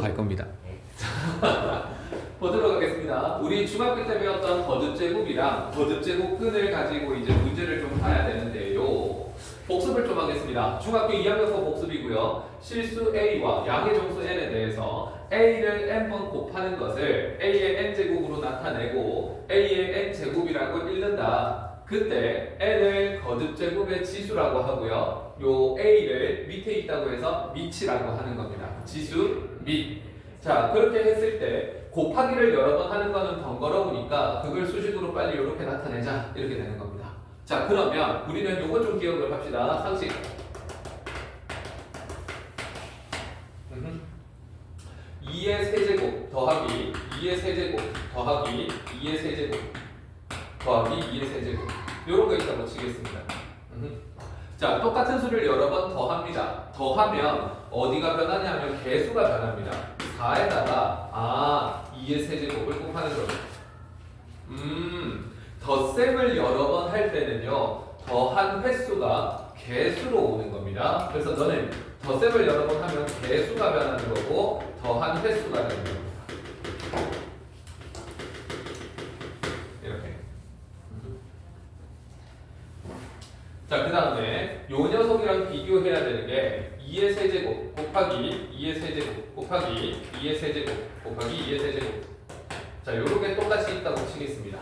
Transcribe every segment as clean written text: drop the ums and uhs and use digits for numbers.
갈 겁니다. 보도록 하겠습니다. 우리 중학교 때 배웠던 거듭제곱이랑 거듭제곱근을 가지고 이제 문제를 좀 봐야 되는데요. 복습을 좀 하겠습니다. 중학교 2학년서 복습이고요. 실수 A와 양의 정수 N에 대해서 A를 N번 곱하는 것을 A의 N제곱으로 나타내고 A의 N제곱이라고 읽는다. 그때 N을 거듭제곱의 지수라고 하고요. 요 A를 밑에 있다고 해서 밑이라고 하는 겁니다. 지수 밑. 자, 그렇게 했을 때 곱하기를 여러 번 하는 거는 번거로우니까 그걸 수식으로 빨리 이렇게 나타내자. 이렇게 되는 겁니다. 자, 그러면 우리는 요거 좀 기억을 합시다. 상식. 2의 세제곱 더하기 2의 세제곱 더하기 2의 세제곱 더하기 2의 세제곱 요런 거 있다고 치겠습니다. 자, 똑같은 수를 여러 번 더합니다. 더하면 어디가 변하냐면 개수가 변합니다. 4에다가 2의 세제곱을 곱하는 거죠. 덧셈을 여러 번 할 때는요, 더한 횟수가 개수로 오는 겁니다. 그래서 너는 덧셈을 여러 번 하면 개수가 변하는 거고 더한 횟수가 되는 겁니다. 이렇게. 자, 그 다음에 요 녀석이랑 비교해야 되는 게 2의 세제곱 곱하기 2의 세제곱 곱하기 2의 세제곱 곱하기 2의 세제곱. 자, 요렇게 똑같이 있다고 치겠습니다.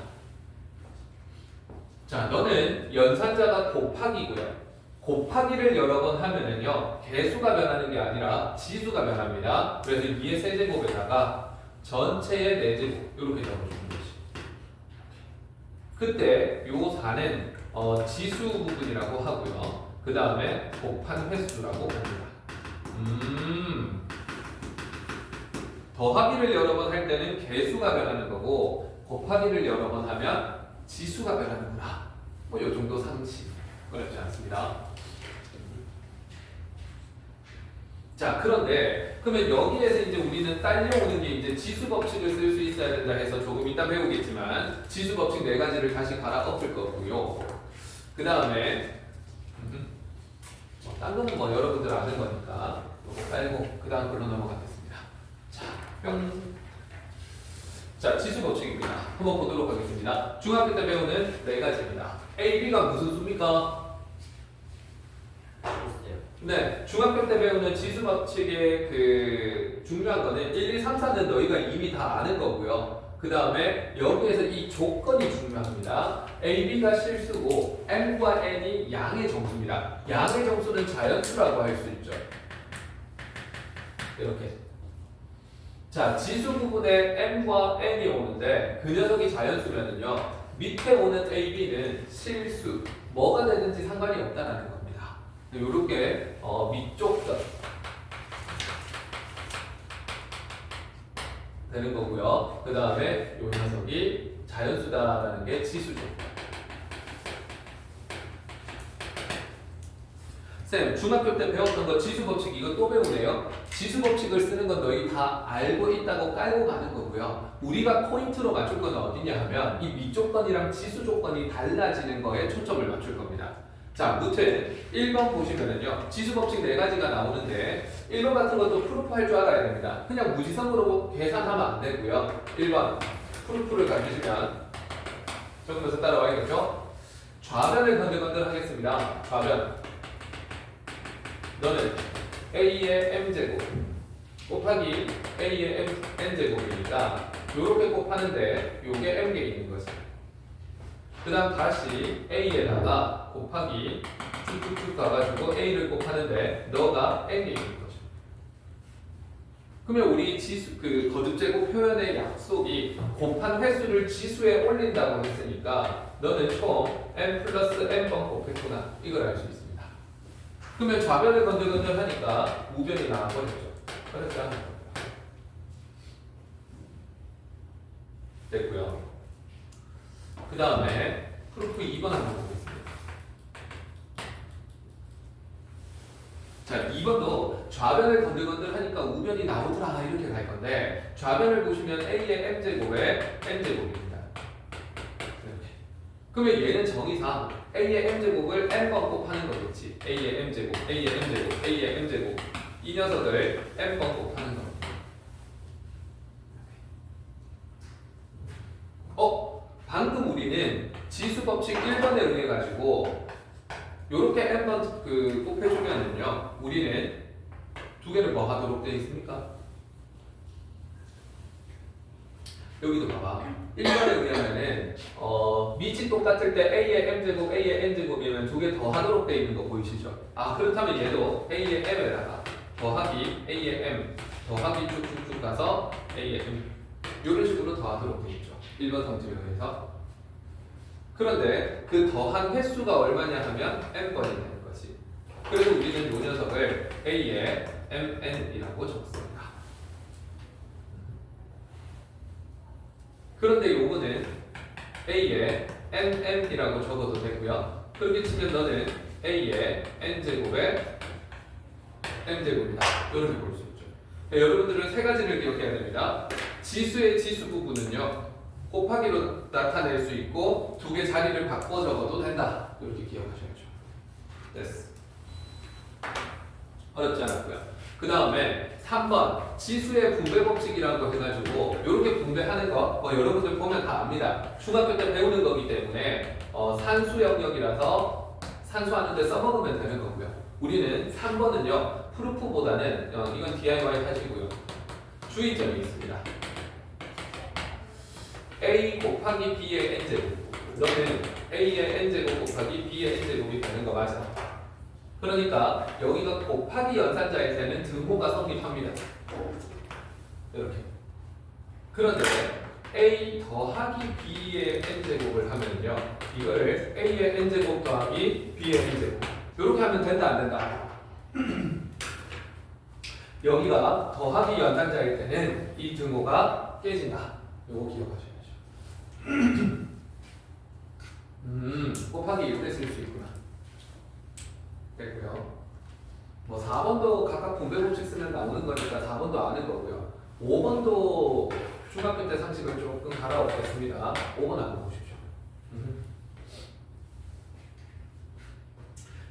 자, 너는 연산자가 곱하기고요. 곱하기를 여러 번 하면은요, 개수가 변하는 게 아니라 지수가 변합니다. 그래서 2의 세제곱에다가 전체의 4제곱 이렇게 적어주는 거지. 그때 요 4는 지수 부분이라고 하고요. 그 다음에 곱한 횟수라고 합니다. 더하기를 여러 번 할 때는 개수가 변하는 거고 곱하기를 여러 번 하면 지수가 변하는구나. 뭐 요 정도 상식. 어렵지 않습니다. 자, 그런데 그러면 여기에서 이제 우리는 딸려오는 게 이제 지수 법칙을 쓸 수 있어야 된다 해서 조금 이따 배우겠지만 지수 법칙 4가지를 다시 갈아 엎을 거고요. 그 다음에 딴 거는 뭐 여러분들 아는 거니까 이거 빼고 그 다음 걸로 넘어가겠습니다. 자, 자, 지수 법칙입니다. 한번 보도록 하겠습니다. 중학교 때 배우는 4가지입니다. A, B가 무슨 수입니까? 네, 중학교 때 배우는 지수 법칙의 그 중요한 거는 1, 2, 3, 4는 너희가 이미 다 아는 거고요. 그 다음에 여기에서 이 조건이 중요합니다. A, B가 실수고 M과 N이 양의 정수입니다. 양의 정수는 자연수라고 할 수 있죠. 이렇게. 자, 지수 부분에 M과 N이 오는데 그 녀석이 자연수면은요, 밑에 오는 A, B는 실수, 뭐가 되든지 상관이 없다는 겁니다. 요렇게 밑쪽 것 되는 거고요. 그 다음에 요 녀석이 자연수다라는 게 지수죠. 쌤, 중학교 때 배웠던 거 지수 법칙 이거 또 배우네요. 지수 법칙을 쓰는 건 너희 다 알고 있다고 깔고 가는 거고요. 우리가 포인트로 맞출 건 어디냐 하면 이 밑조건이랑 지수 조건이 달라지는 거에 초점을 맞출 겁니다. 자, 무튼 1번 보시면은요, 지수 법칙 4가지가 나오는데 1번 같은 것도 프루프 할 줄 알아야 됩니다. 그냥 무지성으로 계산하면 안 되고요. 1번 프루프를 가지시면 적으면서 따라와야겠죠? 좌변을 건들건들 하겠습니다. 좌변. 너는 A의 M제곱 곱하기 A의 N제곱이니까 요렇게 곱하는데 요게 M개 있는 거지. 그 다음 다시 A에다가 곱하기 쭉쭉쭉 가가지고 A를 곱하는데 너가 N개 있는 거죠. 그러면 우리 지수, 그 거듭제곱 표현의 약속이 곱한 횟수를 지수에 올린다고 했으니까 너는 총 N 플러스 N번 곱했구나. 이걸 알 수 있습니다. 그러면 좌변을 건들건들 하니까 우변이 나와버렸죠. 어렵지 않은 겁니다. 됐고요. 그 다음에 프루프 2번 한번 보겠습니다. 자, 2번도 좌변을 건들건들 하니까 우변이 나오더라 이렇게 갈 건데 좌변을 보시면 A의 M제곱에 N제곱입니다. 이렇게. 그러면 얘는 정의상 A의 M제곱을 N번 곱하는 거겠지. A의 M제곱, A의 M제곱, A의 M제곱 이 녀석을 N번 곱하는 겁니다. 법칙 1번에 의해 가지고 요렇게 n번 곱해주면은요 우리는 두 개를 뭐 하도록 되어 있습니까? 여기도 봐봐. 1번에 의하면은 밑이 똑같을 때 a의 m제곱, a의 n제곱이면 두 개 더 하도록 되어 있는 거 보이시죠? 아 그렇다면 얘도 a의 m에다가 더하기 a의 m 더하기 쭉쭉쭉 가서 a의 m 이런 식으로 더하도록 되어 있죠. 1번 성질에 의해서. 그런데 그 더한 횟수가 얼마냐 하면 m번이 되는 거지. 그래서 우리는 이 녀석을 a의 mn이라고 적습니다. 그런데 요거는 a의 nm이라고 적어도 되고요. 그렇게 치면 너는 a의 n제곱의 m제곱이다. 이렇게 볼 수 있죠. 여러분들은 세 가지를 기억해야 됩니다. 지수의 지수 부분은요. 곱하기로 나타낼 수 있고 두 개 자리를 바꿔 적어도 된다. 이렇게 기억하셔야죠. 됐어. 어렵지 않았고요. 그 다음에 3번 지수의 분배 법칙이라고 해가지고 이렇게 분배하는 거 여러분들 보면 다 압니다. 중학교 때 배우는 거기 때문에 산수 영역이라서 산수하는데 써먹으면 되는 거고요. 우리는 3번은요 프루프보다는 이건 DIY 하시고요. 주의점이 있습니다. a 곱하기 b의 n제곱 너는 a의 n제곱 곱하기 b의 n제곱이 되는 거 맞아. 그러니까 여기가 곱하기 연산자일 때는 등호가 성립합니다. 이렇게. 그런데 a 더하기 b의 n제곱을 하면요 이거를 a의 n제곱 더하기 b의 n제곱 이렇게 하면 된다 안 된다? 여기가 더하기 연산자일 때는 이 등호가 깨진다. 이거 기억하셔야죠. 곱하기 이렇게 쓸 수 있구나. 됐고요. 뭐 4번도 각각 분배 법칙 쓰면 나오는 거니까 4번도 아는 거고요. 5번도 중학교 때 상식을 조금 갈아엎겠습니다. 5번 한번 보십시오.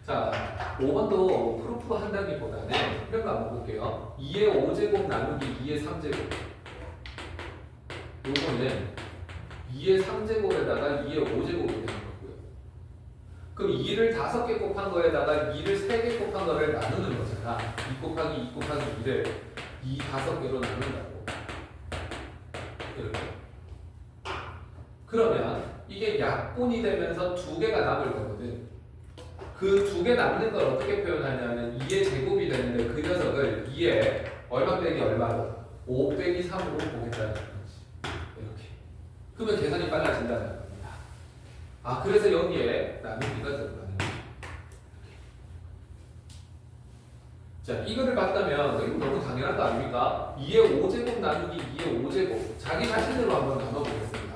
자, 5번도 프루프 한다기보다는 이런 거 한번 볼게요. 2의 5제곱 나누기 2의 3제곱. 요거는 2의 3제곱에다가 2의 5제곱이 되는 거고요. 그럼 2를 5개 곱한 거에다가 2를 3개 곱한 거를 나누는 거잖아. 2 곱하기 2 곱하기 2를 2 5개로 나눈다고. 이렇게. 그러면 이게 약분이 되면서 2개가 남을 거거든. 그 2개 남는 걸 어떻게 표현하냐면 2의 제곱이 되는데 그 녀석을 2의 얼마 빼기 얼마로? 5 빼기 3으로 보겠다는 거지. 이렇게. 그러면 계산이 빨라진다는 겁니다. 아, 그래서 여기에 나누기가 들어가는 거죠. 자, 이거를 봤다면 이거 너무 당연한 거 아닙니까? 2의 5제곱 나누기 2의 5제곱. 자기 자신으로 한번 나눠보겠습니다.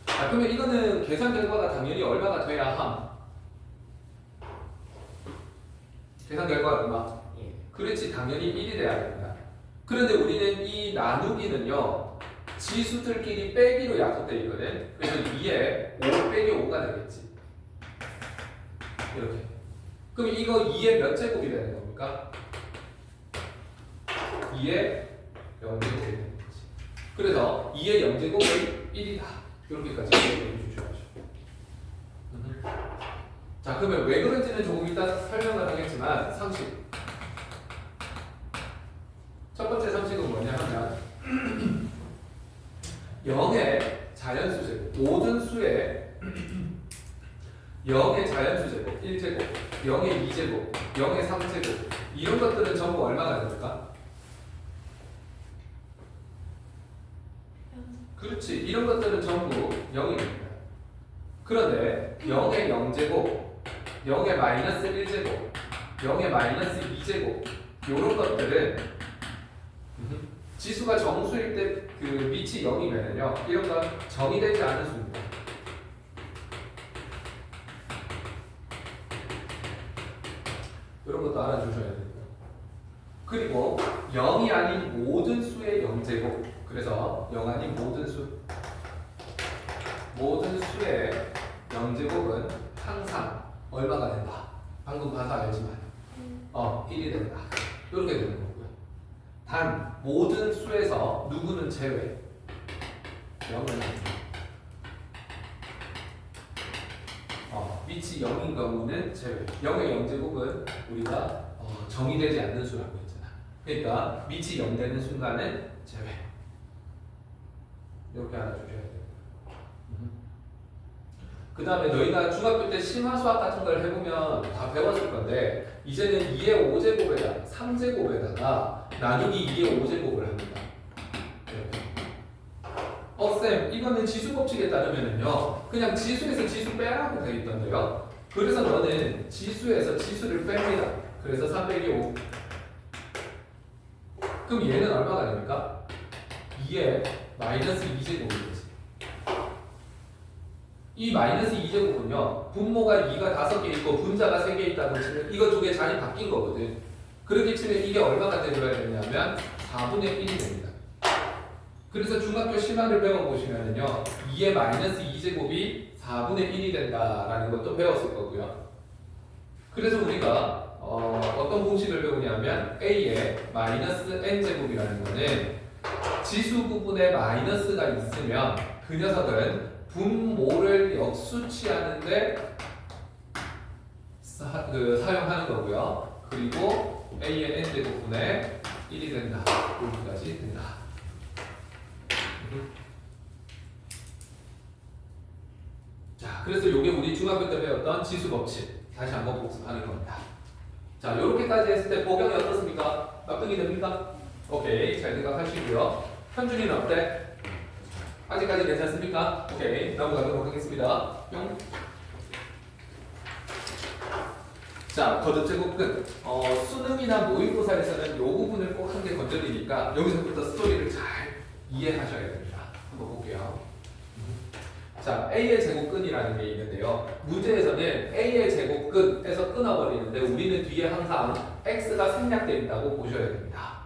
자, 그러면 이거는 계산 결과가 당연히 얼마가 돼야 함? 계산 결과가 얼마? 그렇지, 당연히 1이 돼야 됩니다. 그런데 우리는 이 나누기는요 지수들끼리 빼기로 약속되어 있거든. 그래서 2에 5 빼기 5가 되겠지. 이렇게. 그럼 이거 2의 몇 제곱이 되는 겁니까? 2의 0제곱이 되는 거지. 그래서 2의 0제곱은 1이다. 이렇게까지 얘기해 주셔야죠. 자, 그러면 왜 그런지는 조금 이따 설명을 하겠지만 상식. 첫 번째 상식은 뭐냐 하면 0의 자연수 제곱, 모든 수의 0의 자연수 제곱, 1제곱, 0의 2제곱, 0의 3제곱 이런 것들은 전부 얼마가 됩니까? 그렇지, 이런 것들은 전부 0입니다. 그런데 0의 0제곱, 0의 마이너스 1제곱, 0의 마이너스 2제곱 이런 것들은 지수가 정수일 때 그 밑이 0이면요 이런 건 정이 되지 않은 수입니다. 이런 것도 알아주셔야 됩니다. 그리고 0이 아닌 모든 수의 0제곱. 그래서 0 아닌 모든 수의 0제곱은 항상 얼마가 된다. 방금 봐서 알지만 1이 된다. 이렇게 되는 거고요. 단 모든 수에서 누구는 제외. 0은 밑이 0인 경우는 제외. 0의 0제곱은 우리가 정의되지 않는 수라고 했잖아. 그러니까 밑이 0 되는 순간은 제외. 이렇게 알아주셔야 돼요. 그 다음에 너희가 중학교 때 심화수학 같은 걸 해보면 다 배웠을 건데 이제는 2의 5제곱에다가 3제곱에다가 나누기 2의 5제곱을 합니다. 쌤, 이거는 지수 법칙에 따르면은요 그냥 지수에서 지수 빼라고 되어 있던데요. 그래서 너는 지수에서 지수를 뺍니다. 그래서 300이 5. 그럼 얘는 얼마가 됩니까? 2의 마이너스 2제곱이겠지. 이 마이너스 2제곱은요 분모가 2가 5개 있고 분자가 3개 있다고 치면 이거 두 개 자리 바뀐 거거든. 그렇게 치면 이게 얼마가 되어야 되냐면 4분의 1이 됩니다. 그래서 중학교 심화를 배워보시면은요 2의 마이너스 2제곱이 4분의 1이 된다라는 것도 배웠을 거고요. 그래서 우리가 어떤 공식을 배우냐면 A의 마이너스 n제곱이라는 거는 지수 부분에 마이너스가 있으면 그 녀석은 분모를 역수치하는데 사용하는 거고요. 그리고 A의 n제곱분의 1이 된다. 여기까지 된다. 자, 그래서 이게 우리 중학교 때 배웠던 지수 법칙 다시 한번 복습하는 겁니다. 자, 이렇게까지 했을 때 보경이 어떻습니까? 납득이 됩니까? 오케이, 잘 생각하시고요. 현준이는 어때? 아직까지 괜찮습니까? 오케이, 넘어가도록 하겠습니다. 뿅. 자, 거듭제곱근 수능이나 모의고사에서는 이 부분을 꼭 한 개 건드리니까 여기서부터 스토리를 잘 이해하셔야 됩니다. 한번 볼게요. 자, A의 제곱근이라는 게 있는데요. 문제에서는 A의 제곱근에서 끊어버리는데 우리는 뒤에 항상 X가 생략되어 있다고 보셔야 됩니다.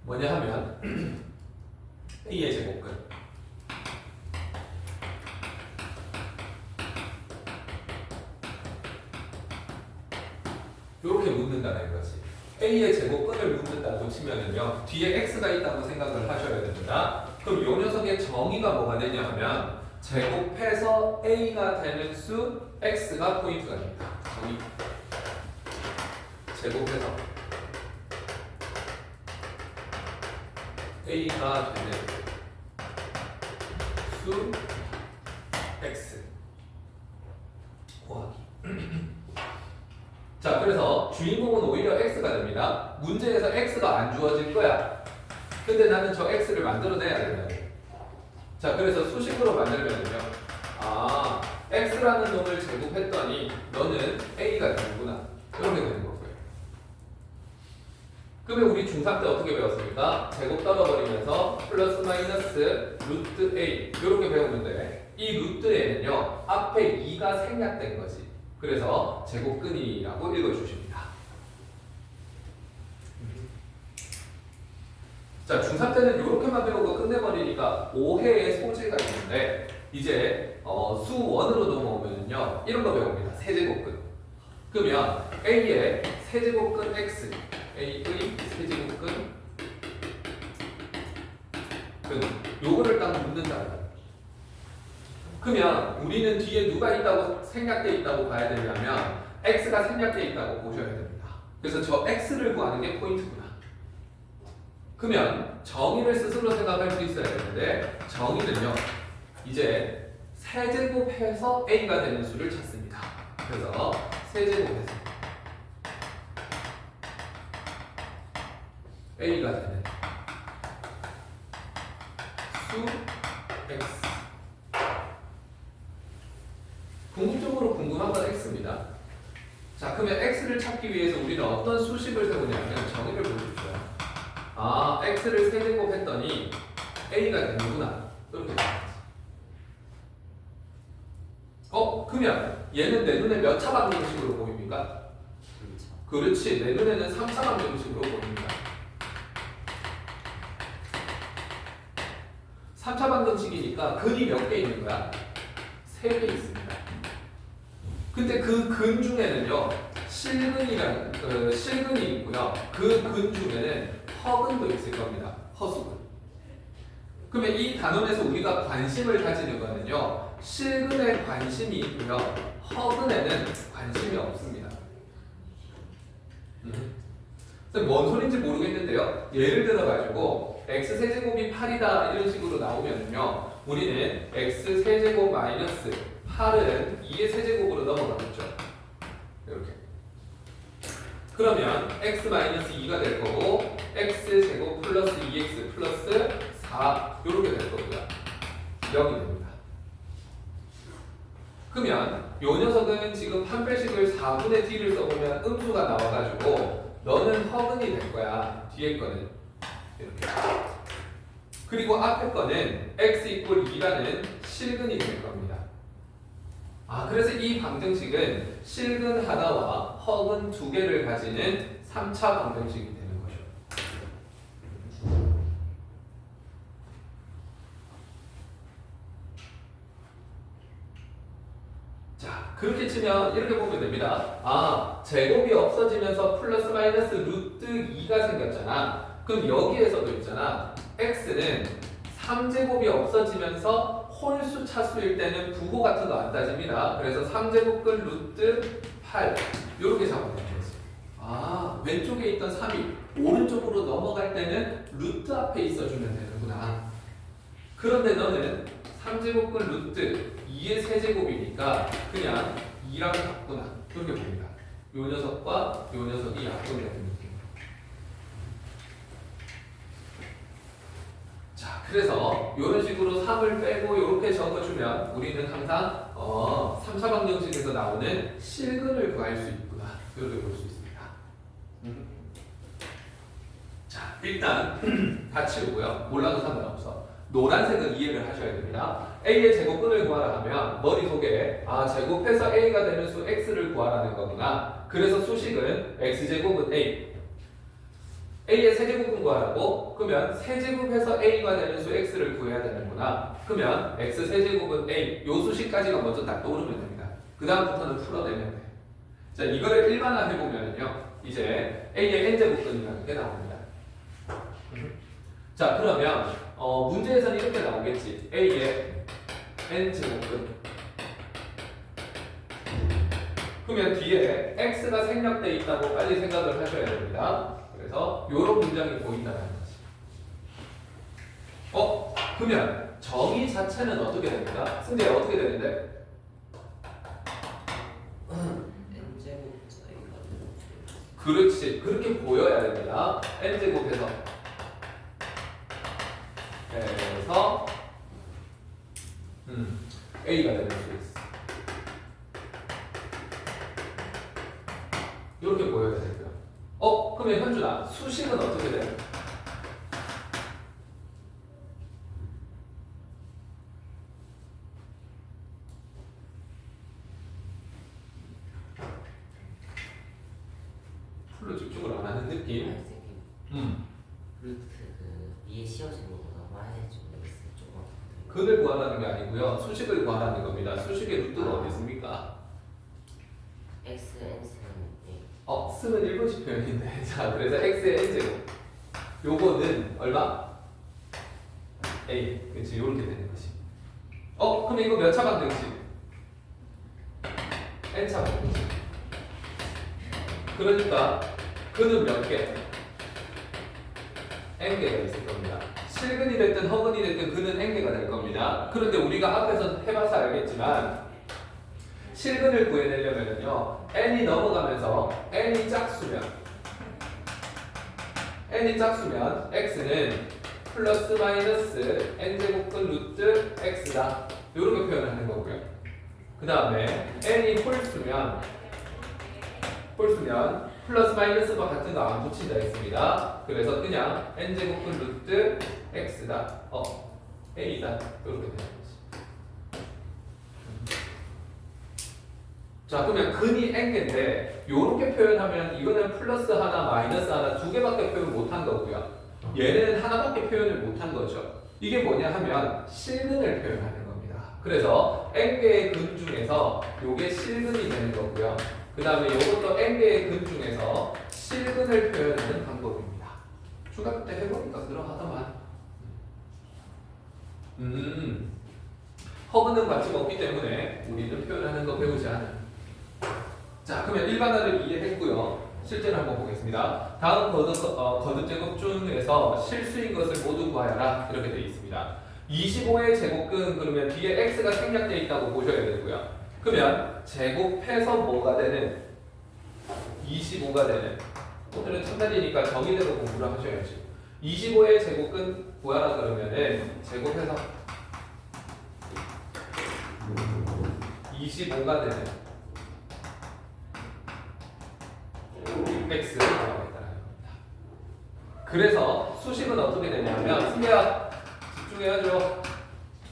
뭐냐 하면 A의 제곱근 이렇게 묻는다는 거지. A의 제곱근을 묻는다고 치면은요 뒤에 X가 있다고 생각을 하셔야 됩니다. 그럼 이 녀석의 정의가 뭐가 되냐 하면 제곱해서 A가 되는 수 X가 포인트가 됩니다. 정의. 제곱해서 A가 되는 수 X 곱하기 자, 그래서 주인공은 오히려 X가 됩니다. 문제에서 X가 안 주어질 거야. 근데 나는 저 X를 만들어내야 된다. 자, 그래서 수식으로 만들면은요. 아, X라는 놈을 제곱했더니 너는 A가 되는구나. 이렇게 되는 거고요. 그러면 우리 중3 때 어떻게 배웠습니까? 제곱 떨어버리면서 플러스 마이너스 루트 A 이렇게 배우는데 이 루트 A는요. 앞에 2가 생략된 거지. 그래서 제곱근이라고 읽어주십니다. 자, 중3 때는 이렇게만 배우고 끝내버리니까 오해의 소지가 있는데 이제 수1으로 넘어오면요 이런 거 배웁니다. 세제곱근. 그러면 A의 세제곱근 X, A의 세제곱근 요거를 딱 묻는다. 그러면 우리는 뒤에 누가 있다고 생략되어 있다고 봐야 되냐면 X가 생략되어 있다고 보셔야 됩니다. 그래서 저 X를 구하는 게 포인트구나. 그러면 정의를 스스로 생각할 수 있어야 되는데 정의는요 이제 세제곱해서 A가 되는 수를 찾습니다. 그래서 세제곱해서 A가 되는 수 X. 궁극적으로 궁금한 건 X입니다. 자, 그러면 X를 찾기 위해서 우리는 어떤 수식을 세우냐면 정의를 보십시오. 아, X를 세제곱했더니 A가 되는구나. 이렇게 그러면 얘는 내 눈에 몇 차 방정식으로 보입니까? 그렇지. 내 눈에는 3차 방정식으로 보입니다. 3차 방정식이니까 근이 몇 개 있는 거야? 3개 있습니다. 근데 그 근 중에는요 실근이 있고요. 그 근 중에는 허근도 있을 겁니다. 허수근. 그러면 이 단원에서 우리가 관심을 가지는 거는요 실근에 관심이 있고요 허근에는 관심이 없습니다. 뭔 소린지 모르겠는데요. 예를 들어가지고 x세제곱이 8이다 이런 식으로 나오면요, 우리는 x세제곱 마이너스 8은 2의 세제곱으로 넘어가겠죠. 이렇게. 그러면 x 마이너스 2가 될 거고 x제곱 플러스 2x 플러스 4 이렇게 될 거고요. 0이 됩니다. 그러면 요 녀석은 지금 판별식을 4분의 d를 써보면 음수가 나와가지고 너는 허근이 될 거야. 뒤에 거는 이렇게. 그리고 앞에 거는 x 이퀄 2라는 실근이 될 겁니다. 그래서 이 방정식은 실근 하나와 허근 두 개를 가지는 3차 방정식이 되는 거죠. 자, 그렇게 치면 이렇게 보면 됩니다. 제곱이 없어지면서 플러스 마이너스 루트 2가 생겼잖아. 그럼 여기에서도 있잖아. x는 3제곱이 없어지면서 홀수 차수일 때는 부호 같은 거 안 따집니다. 그래서 3제곱 끝 루트 8 이렇게 잡아내는 거지. 왼쪽에 있던 3이 오른쪽으로 넘어갈 때는 루트 앞에 있어주면 되는구나. 그런데 너는 3제곱 끝 루트 2의 세제곱이니까 그냥 2랑 같구나. 그렇게 봅니다. 요 녀석과 요 녀석이 약분이 되는 느낌. 자, 그래서 이런 식으로 3을 빼고 이렇게 적어주면 우리는 항상 3차 방정식에서 나오는 실근을 구할 수 있구나. 이렇게 볼 수 있습니다. 자, 일단 다 치우고요. 몰라도 상관없어. 노란색은 이해를 하셔야 됩니다. a의 제곱근을 구하라 하면 머릿속에 제곱해서 a가 되는 수 x를 구하라는 거구나. 그래서 수식은 x제곱은 a의 세제곱은 구하라고. 그러면 세제곱해서 a가 되는 수 x를 구해야 되는구나. 그러면 x 세제곱은 a 요 수식까지가 먼저 딱 떠오르면 됩니다. 그 다음부터는 풀어내면 돼. 자, 이거를 일반화 해보면요, 이제 a의 n제곱근이라는 게 나옵니다. 자, 그러면 문제에서는 이렇게 나오겠지. a의 n제곱근. 그러면 뒤에 x가 생략되어 있다고 빨리 생각을 하셔야 됩니다. 그래서 이런 문장이 보인다는 거지. 그러면 정의 자체는 어떻게 됩니까? 승재 어떻게 되는데? 그렇지. 그렇게 보여야 됩니다. n제곱에서 그래서 a가 되는 수 있어. 이렇게 보여야 되고요. 그러면 현준아, 수식은 어떻게 돼? 풀로 집중을 안 하는 느낌? 루트 위에 씌워진 거보다 뭐라 해야 될지 모르겠어요. 조금 근을 구하라는 게 아니고요. 수식을 구하라는 겁니다. 수식의 루트가 어디 있습니까? x, n, 쓰는 쓰는 일본식 표현인데. 자, 그래서 x의 n제곱. 요거는 얼마? a. 그렇지. 요렇게 되는 것이. 그럼 이거 몇 차 방정식? n차 방정식. 그러니까 근은 몇 개? n개가 있을 겁니다. 실근이 됐든 허근이 됐든 근은 n개가 될 겁니다. 그런데 우리가 앞에서 해봐서 알겠지만 실근을 구해내려면요, n이 넘어가면서 n이 짝수면 x는 플러스 마이너스 n제곱근 루트 x다. 이렇게 표현을 하는 거고요. 그 다음에 n이 홀수면 플러스 마이너스와 같은 거 안 붙인다 했습니다. 그래서 그냥 n제곱근 루트 x다. a다. 이렇게 되는 거지. 자, 그러면 근이 n개인데 이렇게 표현하면 이거는 플러스 하나, 마이너스 하나 두 개밖에 표현 못한 거고요. 얘는 하나밖에 표현을 못한 거죠. 이게 뭐냐 하면 실근을 표현하는 겁니다. 그래서 n개의 근 중에서 이게 실근이 되는 거고요. 그 다음에 이것도 n개의 근 중에서 실근을 표현하는 방법입니다. 중학교 때 해보니까 그러하더만. 허그는 관심 없기 때문에 우리는 표현하는 거 배우지 않아요. 자, 그러면 일반화를 이해했고요. 실제로 한번 보겠습니다. 다음 거듭 제곱 중에서 실수인 것을 모두 구하여라. 이렇게 되어 있습니다. 25의 제곱근 그러면 뒤에 x가 생략되어 있다고 보셔야 되고요. 그러면 제곱해서 뭐가 되는 25가 되는 오늘은 첫날이니까 정의대로 공부를 하셔야지. 25의 제곱근 구하라 그러면은 제곱해서 25가 되는 x를 구하겠다는 겁니다. 그래서 수식은 어떻게 되냐면 승리야 집중해야죠.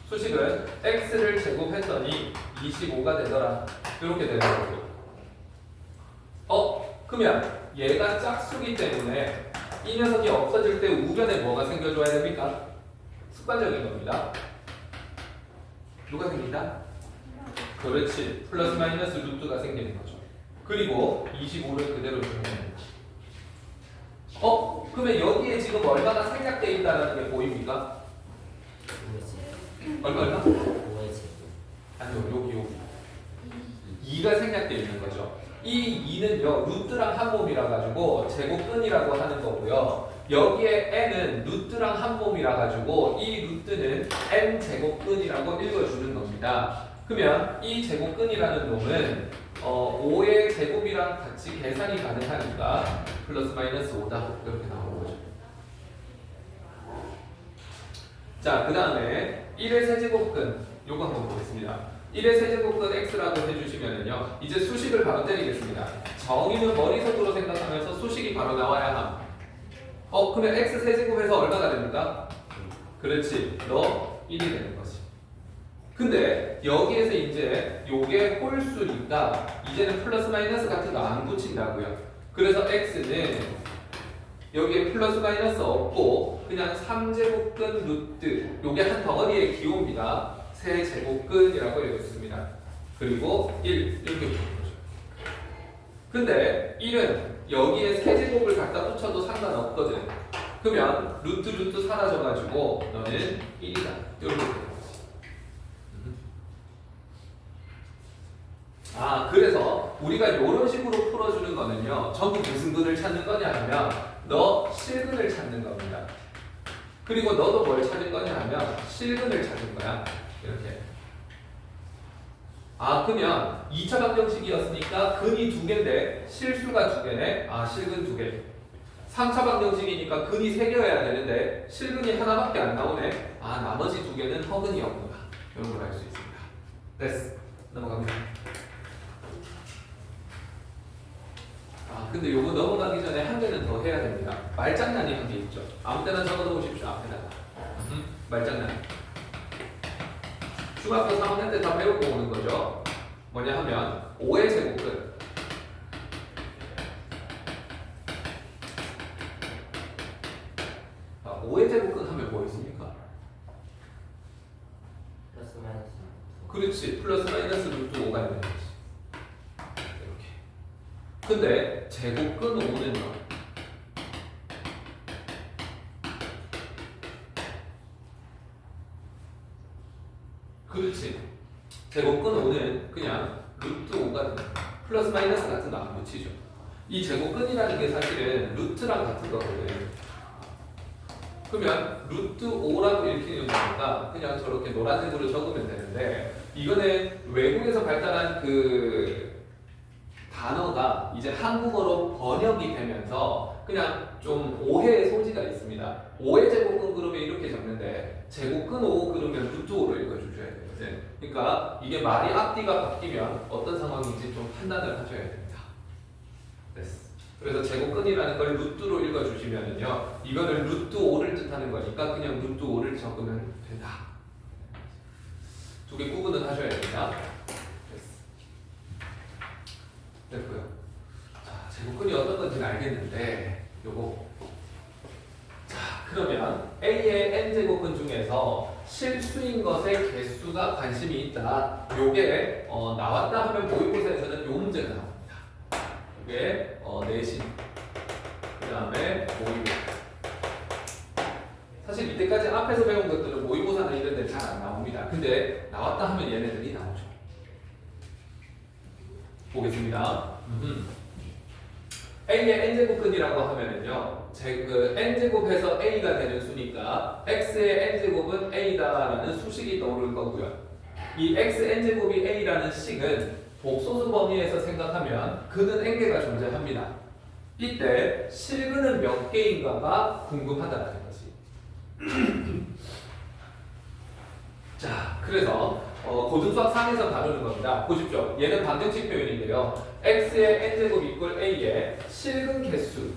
수식은 x를 제곱했더니 25가 되더라. 이렇게 되는 거고. 그러면 얘가 짝수기 때문에 이 녀석이 없어질 때 우변에 뭐가 생겨줘야 됩니까? 습관적인 겁니다. 누가 생긴다? 그렇지. 플러스 마이너스 루트가 생기는 거죠. 그리고 25를 그대로 주면 됩니다. 그러면 여기에 지금 얼마나 생략되어 있다는 게 보입니까? 5의 제곱. 얼마? 5의 제곱. 아니요, 여기 2가 생략되어 있는 거죠. 이 2는요 루트랑 한 몸이라 가지고 제곱근이라고 하는 거고요. 여기에 n은 루트랑 한 몸이라 가지고 이 루트는 n 제곱근이라고 읽어주는 겁니다. 그러면 이 제곱근이라는 놈은 5의 제곱이랑 같이 계산이 가능하니까 플러스 마이너스 5다 이렇게 나오는 거죠. 자, 그 다음에 1의 세제곱근 요거 한번 보겠습니다. 1의 세제곱근 x라고 해주시면은요 이제 수식을 바로 때리겠습니다. 정의는 머릿속으로 생각하면서 수식이 바로 나와야 함. 그러면 x 세제곱해서 얼마가 됩니까? 그렇지, 너 1이 되는 거지. 근데 여기에서 이제 요게 홀수니까 이제는 플러스 마이너스 같은 거 안 붙인다고요. 그래서 x는 여기에 플러스 마이너스 없고 그냥 3제곱근 루트 요게 한 덩어리의 기호입니다. 세제곱근이라고 읽었습니다. 그리고 1 이렇게 보는 거죠. 근데 1은 여기에 세제곱을 갖다 붙여도 상관없거든. 그러면 루트 사라져가지고 너는 1이다 이렇게 되는 거지. 그래서 우리가 이런 식으로 풀어주는 거는요 전부 무슨 근을 찾는 거냐 하면 너 실근을 찾는 겁니다. 그리고 너도 뭘 찾은 거냐 하면 실근을 찾은 거야. 이렇게. 그러면 2차 방정식이었으니까 근이 2개인데 실수가 2개네. 실근 2개. 3차 방정식이니까 근이 3개여야 되는데 실근이 하나밖에 안 나오네. 나머지 2개는 허근이었구나. 이런 걸 알 수 있습니다. 됐어. 넘어갑니다. 근데 요거 넘어가기 전에 한 개는 더 해야 됩니다. 말장난이 한 개 있죠. 아무 때나 적어도 보십시오. 앞에다가. 말장난. 중학교 3학년 때 다 배우고 오는 거죠. 뭐냐 하면 5의 제곱근 자, 5의 제곱근 하면 뭐 있습니까? 플러스 마이너스. 그렇지. 플러스 마이너스 루트 5가 있는 거지. 이렇게. 근데 제곱근 5는요 그렇지. 제곱근 5는 그냥 루트 5가 플러스 마이너스 같은 거 안 붙이죠. 이 제곱근이라는 게 사실은 루트랑 같은 거거든. 그러면 루트 5라고 읽히는 거니까 그냥 저렇게 노란색으로 적으면 되는데 이거는 외국에서 발달한 그 단어가 이제 한국어로 번역이 되면서 그냥 좀 오해의 소지가 있습니다. 5의 제곱근 그러면 이렇게 적는데 제곱근 5 그러면 루트 5로 읽어주셔야 되거든. 그러니까 이게 말이 앞뒤가 바뀌면 어떤 상황인지 좀 판단을 하셔야 됩니다. 됐어. 그래서 제곱근이라는 걸 루트로 읽어주시면은요 이거는 루트 5를 뜻하는 거니까 그냥 루트 5를 적으면 된다. 두 개 구분은 하셔야 됩니다. 됐어. 됐고요. 자, 제곱근이 어떤 건지는 알겠는데 요거 자, 그러면 A의 n제곱근 중에서 실수인 것의 개수가 관심이 있다. 요게 나왔다 하면 모의고사에서는 요 문제가 나옵니다. 요게 내신 그 다음에 모의고사. 사실 이때까지 앞에서 배운 것들은 모의고사나 이런 데 잘 잘 안 나옵니다. 근데 나왔다 하면 얘네들이 나오죠. 보겠습니다. A의 n제곱근이라고 하면은요, 그 n제곱에서 A가 되는 수니까 x의 n제곱은 A다라는 수식이 떠오를 거고요. 이 x n제곱이 A라는 식은 복소수 범위에서 생각하면 근은 n개가 존재합니다. 이때 실근은 몇 개인가가 궁금하다는 것이. 자, 그래서 고등수학 상에서 다루는 겁니다. 보십시오. 얘는 방정식 표현인데요. x의 n제곱 이꼴 a의 실근 개수.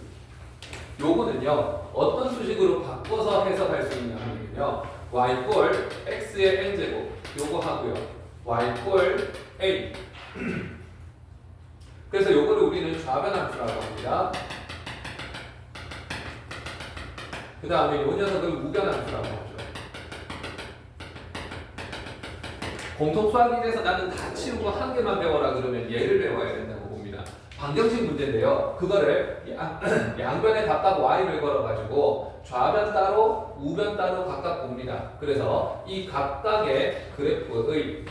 요거는요, 어떤 수식으로 바꿔서 해석할 수 있냐면요. y꼴 x의 n제곱 요거 하고요. y꼴 a. 그래서 요거를 우리는 좌변함수라고 합니다. 그 다음에 요 녀석을 우변함수라고 하죠. 공통 수학인에서 나는 다 치우고 한 개만 배워라 그러면 얘를 배워야 된다고 봅니다. 방정식 문제인데요. 그거를 양변에 각각 y를 걸어가지고 좌변 따로 우변 따로 각각 봅니다. 그래서 이 각각의 그래프의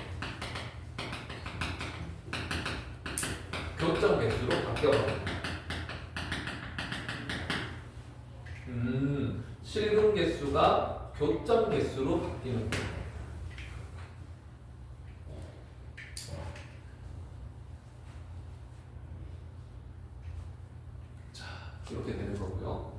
교점 개수로 바뀌어버립니다. 실근 개수가 교점 개수로 바뀌는 거예요. 자, 이렇게 되는 거고요.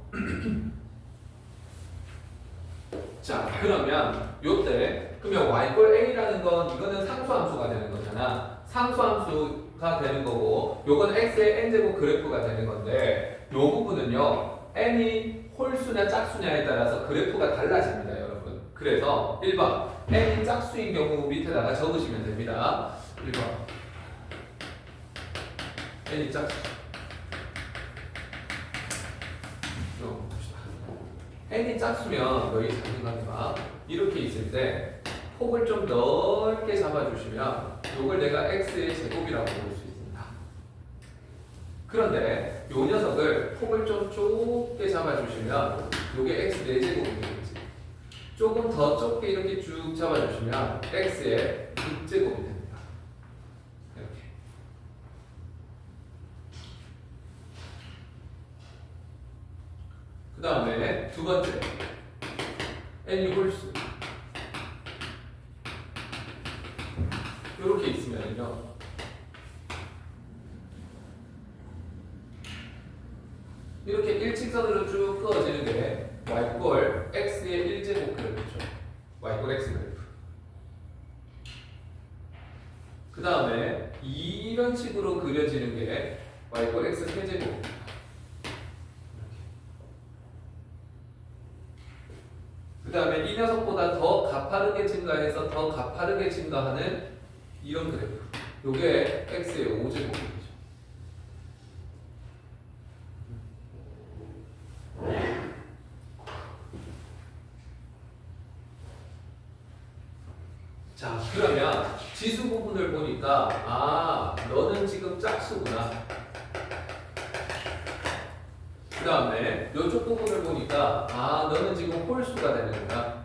자, 그러면 요때 그러면 y꼴 a라는 건 이거는 상수함수가 되는 거잖아. 상수함수가 되는 거고 요건 x의 n제곱 그래프가 되는 건데 요 부분은요 n이 홀수냐 짝수냐에 따라서 그래프가 달라집니다, 여러분. 그래서 1번 n이 짝수인 경우 밑에다가 적으시면 됩니다. 1번 n이 짝수. n이 짝수면 너희 자신감이가 이렇게 있을 때 폭을 좀 넓게 잡아주시면 요걸 내가 x의 제곱이라고 볼 수 있습니다. 그런데 요 녀석을 폭을 좀 좁게 잡아주시면 요게 x 4제곱이 되겠지. 조금 더 좁게 이렇게 쭉 잡아주시면 x의 6제곱이 됩니다. 이렇게. 그 다음에 두 번째 n이 홀수. 이렇게 있으면요. 이렇게 일직선으로 쭉 그어지는 게 y꼴 x의 1제곱 그래프죠. y꼴 x 그래프. 그 다음에 이런 식으로 그려지는 게 y꼴 x 세제곱. 그 다음에 이 녀석보다 더 가파르게 증가해서 더 가파르게 증가하는 이런 그래프. 요게 x의 5제곱이죠. 자, 그러면 지수 부분을 보니까 아, 너는 지금 짝수구나. 그 다음에 이쪽 부분을 보니까 아, 너는 지금 홀수가 되는구나.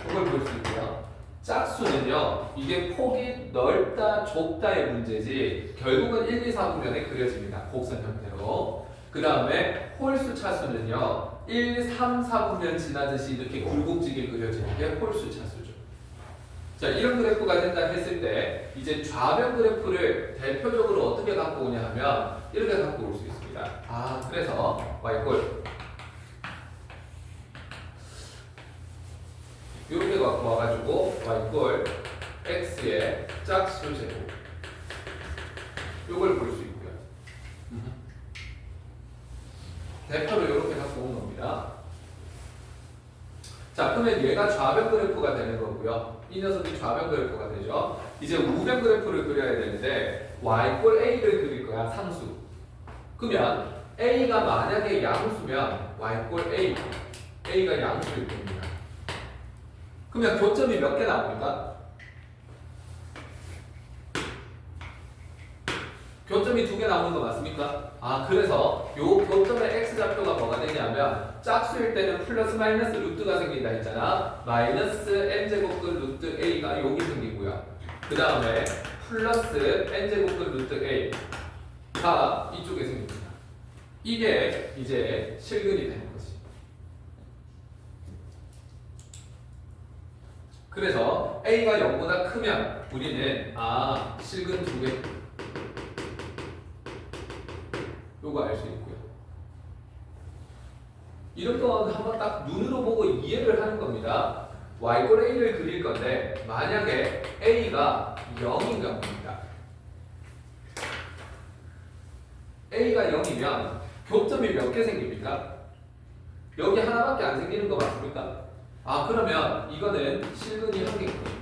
이걸 볼 수 있고요. 짝수는요, 이게 폭이 넓다 좁다의 문제지 결국은 1, 2, 4분면에 그려집니다. 곡선 형태로. 그 다음에 홀수 차수는요 1, 3, 4분면 지나듯이 이렇게 굴곡지게 그려지는 게 홀수 차수죠. 자, 이런 그래프가 된다 했을 때 이제 좌변 그래프를 대표적으로 어떻게 갖고 오냐 하면 이렇게 갖고 올 수 있습니다. 아, 그래서 y꼴 이렇게 갖고 와가지고 y꼴 x의 짝수 제곱 이걸 볼 수 있고요. 대표를 이렇게 갖고 온 겁니다. 자, 그러면 얘가 좌변 그래프가 되는 거고요. 이 녀석이 좌변 그래프가 되죠. 이제 우변 그래프를 그려야 되는데 y꼴 a를 그릴 거야, 상수. 그러면 a가 만약에 양수면 y꼴 a가 양수일 겁니다. 그러면 교점이 몇 개 나옵니까? 교점이 2개 나오는 거 맞습니까? 아, 그래서 요 교점의 x좌표가 뭐가 되냐면 짝수일 때는 플러스 마이너스 루트가 생긴다 했잖아. 마이너스 n제곱근 루트 a가 여기 생기고요. 그 다음에 플러스 n제곱근 루트 a가 이쪽에 생깁니다. 이게 이제 실근이 되는 거지. 그래서 a가 0보다 크면 우리는 실근 2개 요거 알 수 있고요. 이런 건 한번 딱 눈으로 보고 이해를 하는 겁니다. y꼴 a를 그릴 건데 만약에 a가 0인 경우입니다. a가 0이면 교점이 몇 개 생깁니까? 여기 하나밖에 안 생기는 거 맞습니까? 그러면 이거는 실근이 한 개거든요.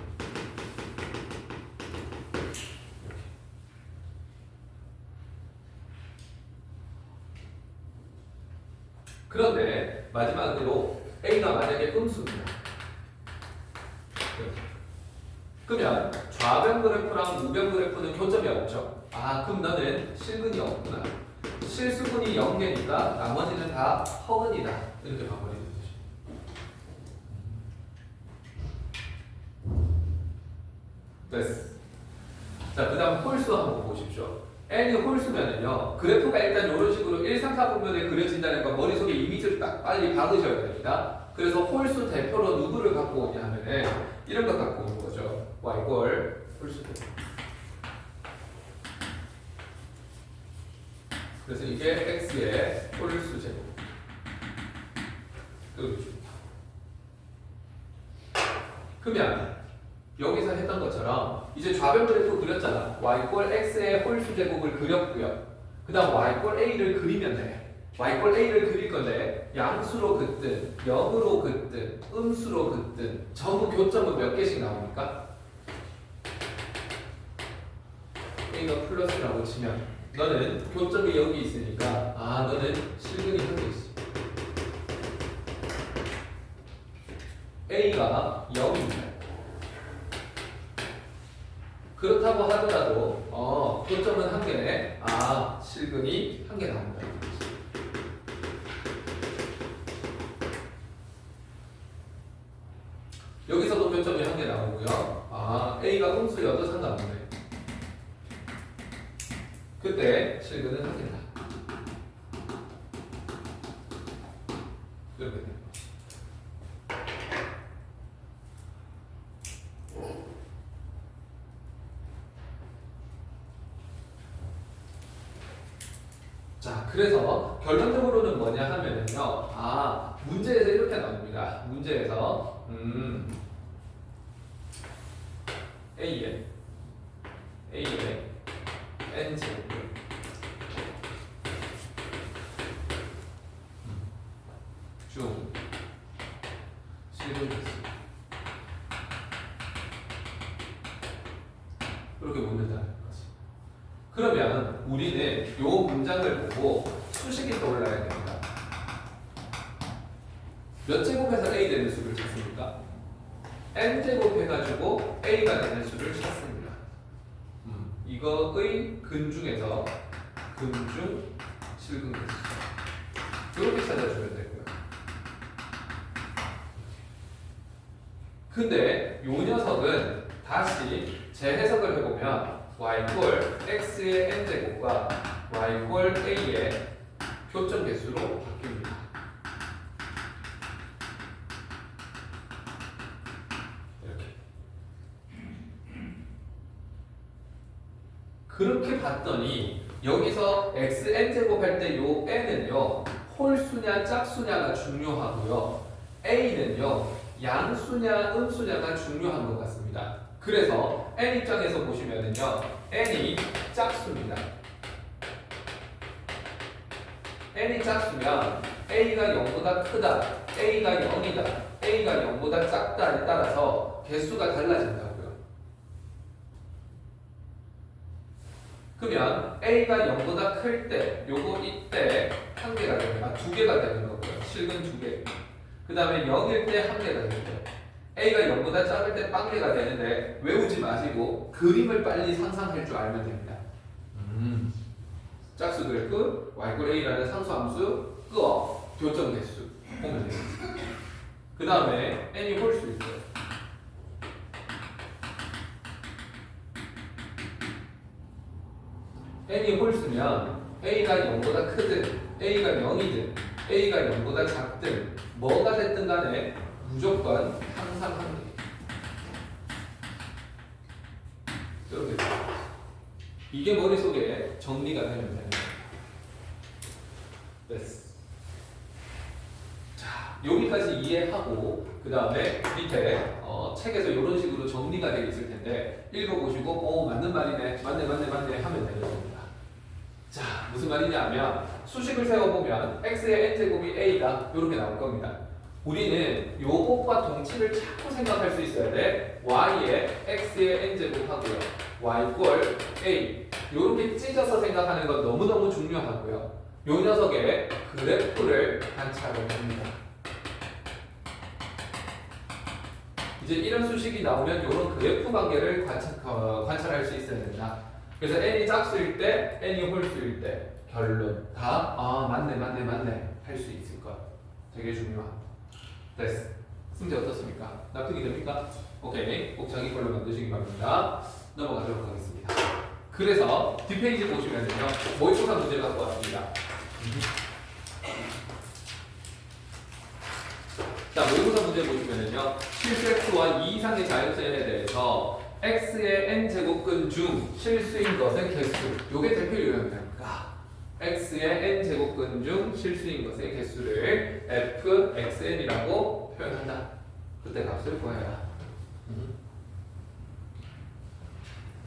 그런데 마지막으로 a가 만약에 음수입니다. 그러면 좌변 그래프랑 우변 그래프는 교점이 없죠. 그럼 너는 실근이 없구나. 실수근이 0개니까 나머지는 다 허근이다. 이렇게 봐버리는 거죠. 됐어. 자, 그 다음 홀수 한번 보십시오. n이 홀수면은요, 그래프가 일단 이런 식으로 1, 3, 4분면에 그려진다는 건 머릿속에 이미지를 딱 빨리 박으셔야 됩니다. 그래서 홀수 대표로 누구를 갖고 오냐 하면은 이런 거 갖고 오는 거죠. y꼴 홀수 대표. 그래서 이게 x의 홀수 제곱. 그러면 여기서 했던 것처럼 이제 좌변 그래프 그렸잖아. y꼴 x의 홀수 제곱을 그렸고요. 그 다음 y꼴 a를 그리면 돼. y꼴 a를 그릴 건데 양수로 긋든 0으로 긋든 음수로 긋든 전부 교점은 몇 개씩 나옵니까? a가 플러스라고 치면 너는 교점이 여기 있으니까 너는 실근이 한 개 있어. a가 0입니다. 그렇다고 하더라도 교점은 한 개네. 실근이 한 개 나온다. 여기서도 교점이 한 개 나오고요. a가 음수여도 상관없네. 그때 실근은 한 개다. 이렇게 됩니다. 자, 그래서 결론적으로는 뭐냐 하면은요. 문제에서 이렇게 나옵니다. 문제에서 A에 N제곱 중 실근 개수 이렇게 묻는다는 거지. 그러면 우리는 이 문장을 보고 수식이 떠올라야 됩니다. 몇 제곱해서 A 되는 수를 찾습니까? N제곱 해가지고 A가 되는 수를 찾습니다. 이거의 근 중에서 근중 실근 개수 이렇게 찾아주면 되고요. 근데 이 녀석은 다시 재해석을 해보면 y꼴 x의 n제곱과 y꼴 a의 교점 개수로 바뀝니다. 이렇게. 그렇게 봤더니 여기서 xn제곱 할 때 요 n은요 홀수냐 짝수냐가 중요하고요 a는요 양수냐 음수냐가 중요한 것 같습니다. 그래서 n 입장에서 보시면은요 n이 짝수입니다. n이 짝수면 a가 0보다 크다, a가 0이다, a가 0보다 작다에 따라서 개수가 달라진다고요. 그러면 a가 0보다 클 때 요거 이때 한 개가 됩니다. 두 개가 되는 거고요. 실근 두 개. 그 다음에 0일 때 한 개가 되죠. A가 0보다 작을 때 빵개가 되는데 외우지 마시고 그림을 빨리 상상할 줄 알면 됩니다. 짝수 그래프, y꼴 a라는 상수함수, 끄어, 교점 개수. 보면 돼요. 그 다음에 n이 홀수일 때 n이 홀수면 a가 0보다 크든 a가 0이든 a가 0보다 작든 뭐가 됐든 간에 무조건 항상 한 개. 이렇게 이게 머릿속에 정리가 되면 되는 거예요. 됐어. 자, 여기까지 이해하고 그 다음에 밑에 책에서 이런 식으로 정리가 되어 있을 텐데 읽어보시고 맞는 말이네 맞네 하면 되는 겁니다. 자, 무슨 말이냐 하면 수식을 세워보면 x의 n제곱이 a다 이렇게 나올 겁니다. 우리는 요것과 동치를 자꾸 생각할 수 있어야 돼. y의 x의 n제곱하고요 y 꼴 a 요렇게 찢어서 생각하는 건 너무너무 중요하고요. 요 녀석의 그래프를 관찰을 합니다. 이제 이런 수식이 나오면 이런 그래프 관계를 관찰할 수 있어야 된다. 그래서 n이 짝수일 때, n이 홀수일 때 결론 다 맞네 할 수 있을 것. 되게 중요합니다. 됐어. 승재 어떻습니까? 납득이 됩니까? 오케이. 꼭 자기 걸로 만드시기 바랍니다. 넘어가도록 하겠습니다. 그래서 뒷페이지 보시면은요 모의고사 문제를 갖고 왔습니다. 자, 모의고사 문제 보시면은요 실수 x와 2 이상의 자연수에 대해서 x의 n제곱근 중 실수인 것의 개수 요게 대표 유형입니다. x의 n제곱근 중 실수인 것의 개수를 fxn이라고 표현한다. 그때 값을 구해라.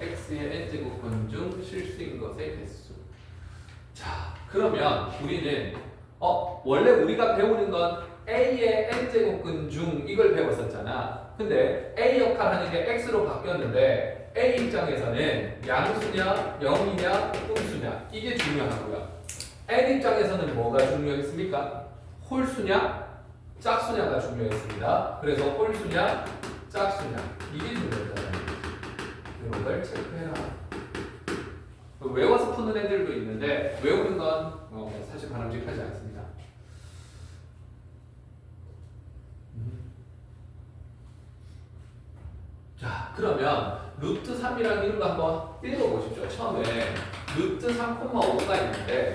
x의 n제곱근 중 실수인 것의 개수. 자, 그러면 우리는 원래 우리가 배우는 건 a의 n제곱근 중 이걸 배웠었잖아. 근데 a 역할 하는 게 x로 바뀌었는데 a 입장에서는 양수냐 0이냐 음수냐 이게 중요하고요. n 입장에서는 뭐가 중요했습니까? 홀수냐 짝수냐가 중요했습니다. 그래서 홀수냐 짝수냐 이게 중요했잖아요. 이런 걸 체크해라. 외워서 푸는 애들도 있는데 외우는 건 사실 바람직하지 않습니다. 자, 그러면 루트 3이라는 이런 거 한번 읽어보십시오. 처음에 루트 3,5가 있는데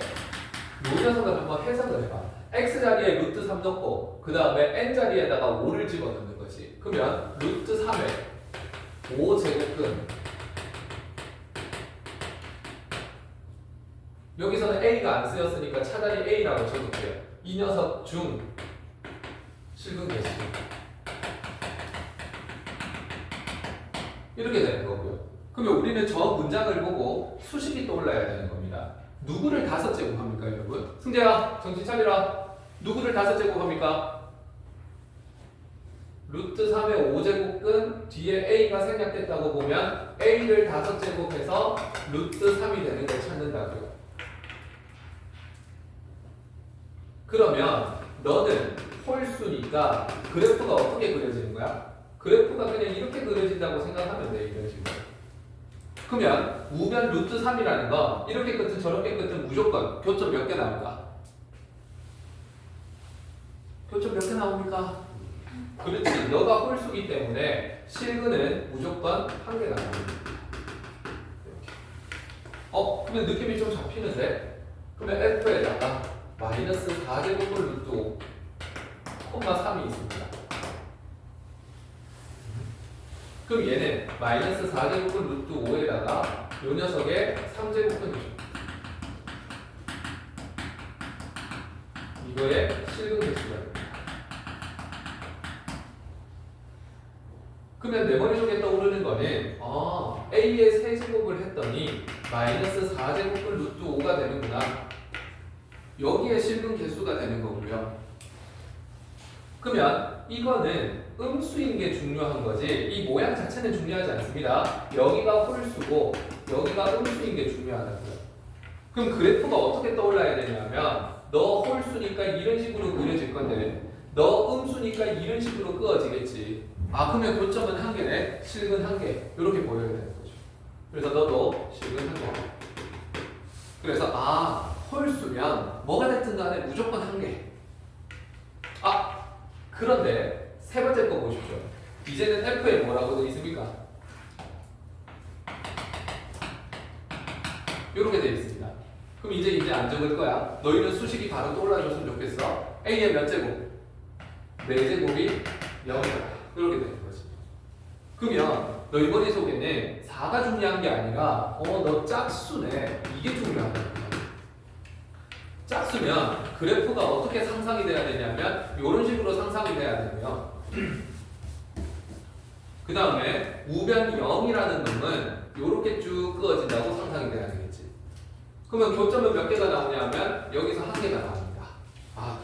이 녀석을 한번 해석을 해봐. x 자리에 루트 3 넣고 그 다음에 n 자리에다가 5를 집어넣는 거지. 그러면 루트 3에 5제곱근 여기서는 a가 안 쓰였으니까 차라리 a라고 적을게요. 이 녀석 중 실근 개수 이렇게 되는 거고요. 그러면 우리는 저 문장을 보고 수식이 떠올라야 되는 겁니다. 누구를 5제곱합니까, 여러분? 승재야, 정신 차리라. 누구를 5제곱합니까? 루트 3의 5제곱근 뒤에 a가 생략됐다고 보면 a를 5제곱해서 루트 3이 되는 걸 찾는다고요. 그러면 너는 홀수니까 그래프가 어떻게 그려지는 거야? 그래프가 그냥 이렇게 그려진다고 생각하면 돼, 이런 식으로. 그러면 우변 루트 3이라는 건 이렇게 끝은 저렇게 끝은 무조건 교점 몇 개 나올까? 교점 몇 개 나옵니까? 그렇지. 너가 홀수기 때문에 실근은 무조건 1개 나옵니다. 그러면 느낌이 좀 잡히는데? 그러면 F에다가 마이너스 4제곱을 루트 5, 콤마 3이 있습니다. 그럼 얘는 마이너스 4제곱은 루트 5에다가 요 녀석의 3제곱은 이거의 실근 개수가 됩니다. 그러면 내 머릿속에 떠오르는 거는 a의 세제곱을 했더니 마이너스 4제곱은 루트 5가 되는구나. 여기에 실근 개수가 되는 거고요. 그러면 이거는 음수인 게 중요한 거지 이 모양 자체는 중요하지 않습니다. 여기가 홀수고 여기가 음수인 게 중요하다고요. 그럼 그래프가 어떻게 떠올라야 되냐면 너 홀수니까 이런 식으로 그려질 건데 너 음수니까 이런 식으로 그어지겠지. 그러면 교점은 1개네. 실근 1개. 이렇게 보여야 되는 거죠. 그래서 너도 실근 1개. 그래서 홀수면 뭐가 됐든 간에 무조건 1개. 그런데 세 번째 거 보십시오. 이제는 F에 뭐라고 되어 있습니까? 이렇게 되어 있습니다. 그럼 이제 안 적을 거야. 너희는 수식이 바로 떠올라줬으면 좋겠어. A의 몇 제곱? 4제곱이 0이다. 이렇게 되는 거지. 그러면 너희 머릿속에는 4가 중요한 게 아니라 너 짝수네. 이게 중요하다. 짝수면 그래프가 어떻게 상상이 돼야 되냐면 이런 식으로 상상이 돼야 되고요. 그 다음에 우변 0이라는 놈은 이렇게 쭉 그어진다고 상상이 돼야 되겠지. 그러면 교점은 몇 개가 나오냐면 여기서 한 개가 나옵니다.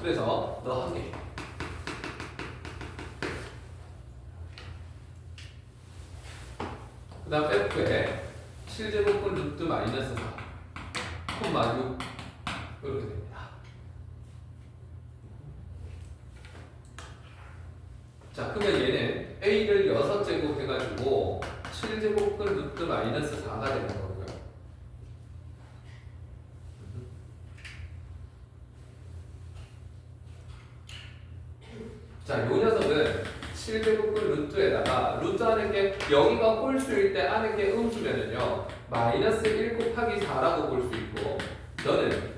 그래서 너 한 개. 그 다음 F에 7제곱분 루트 마이너스 4 콤마 6 이렇게 됩니다. 자, 그러면 얘는 A를 6제곱 해가지고 7제곱분 루트 마이너스 4가 되는 거고요. 자, 요 녀석은 7제곱분 루트에다가 루트 하는 게 여기가 홀수일 때 하는 게 음수면은요 마이너스 1 곱하기 4라고 볼 수 있고 너는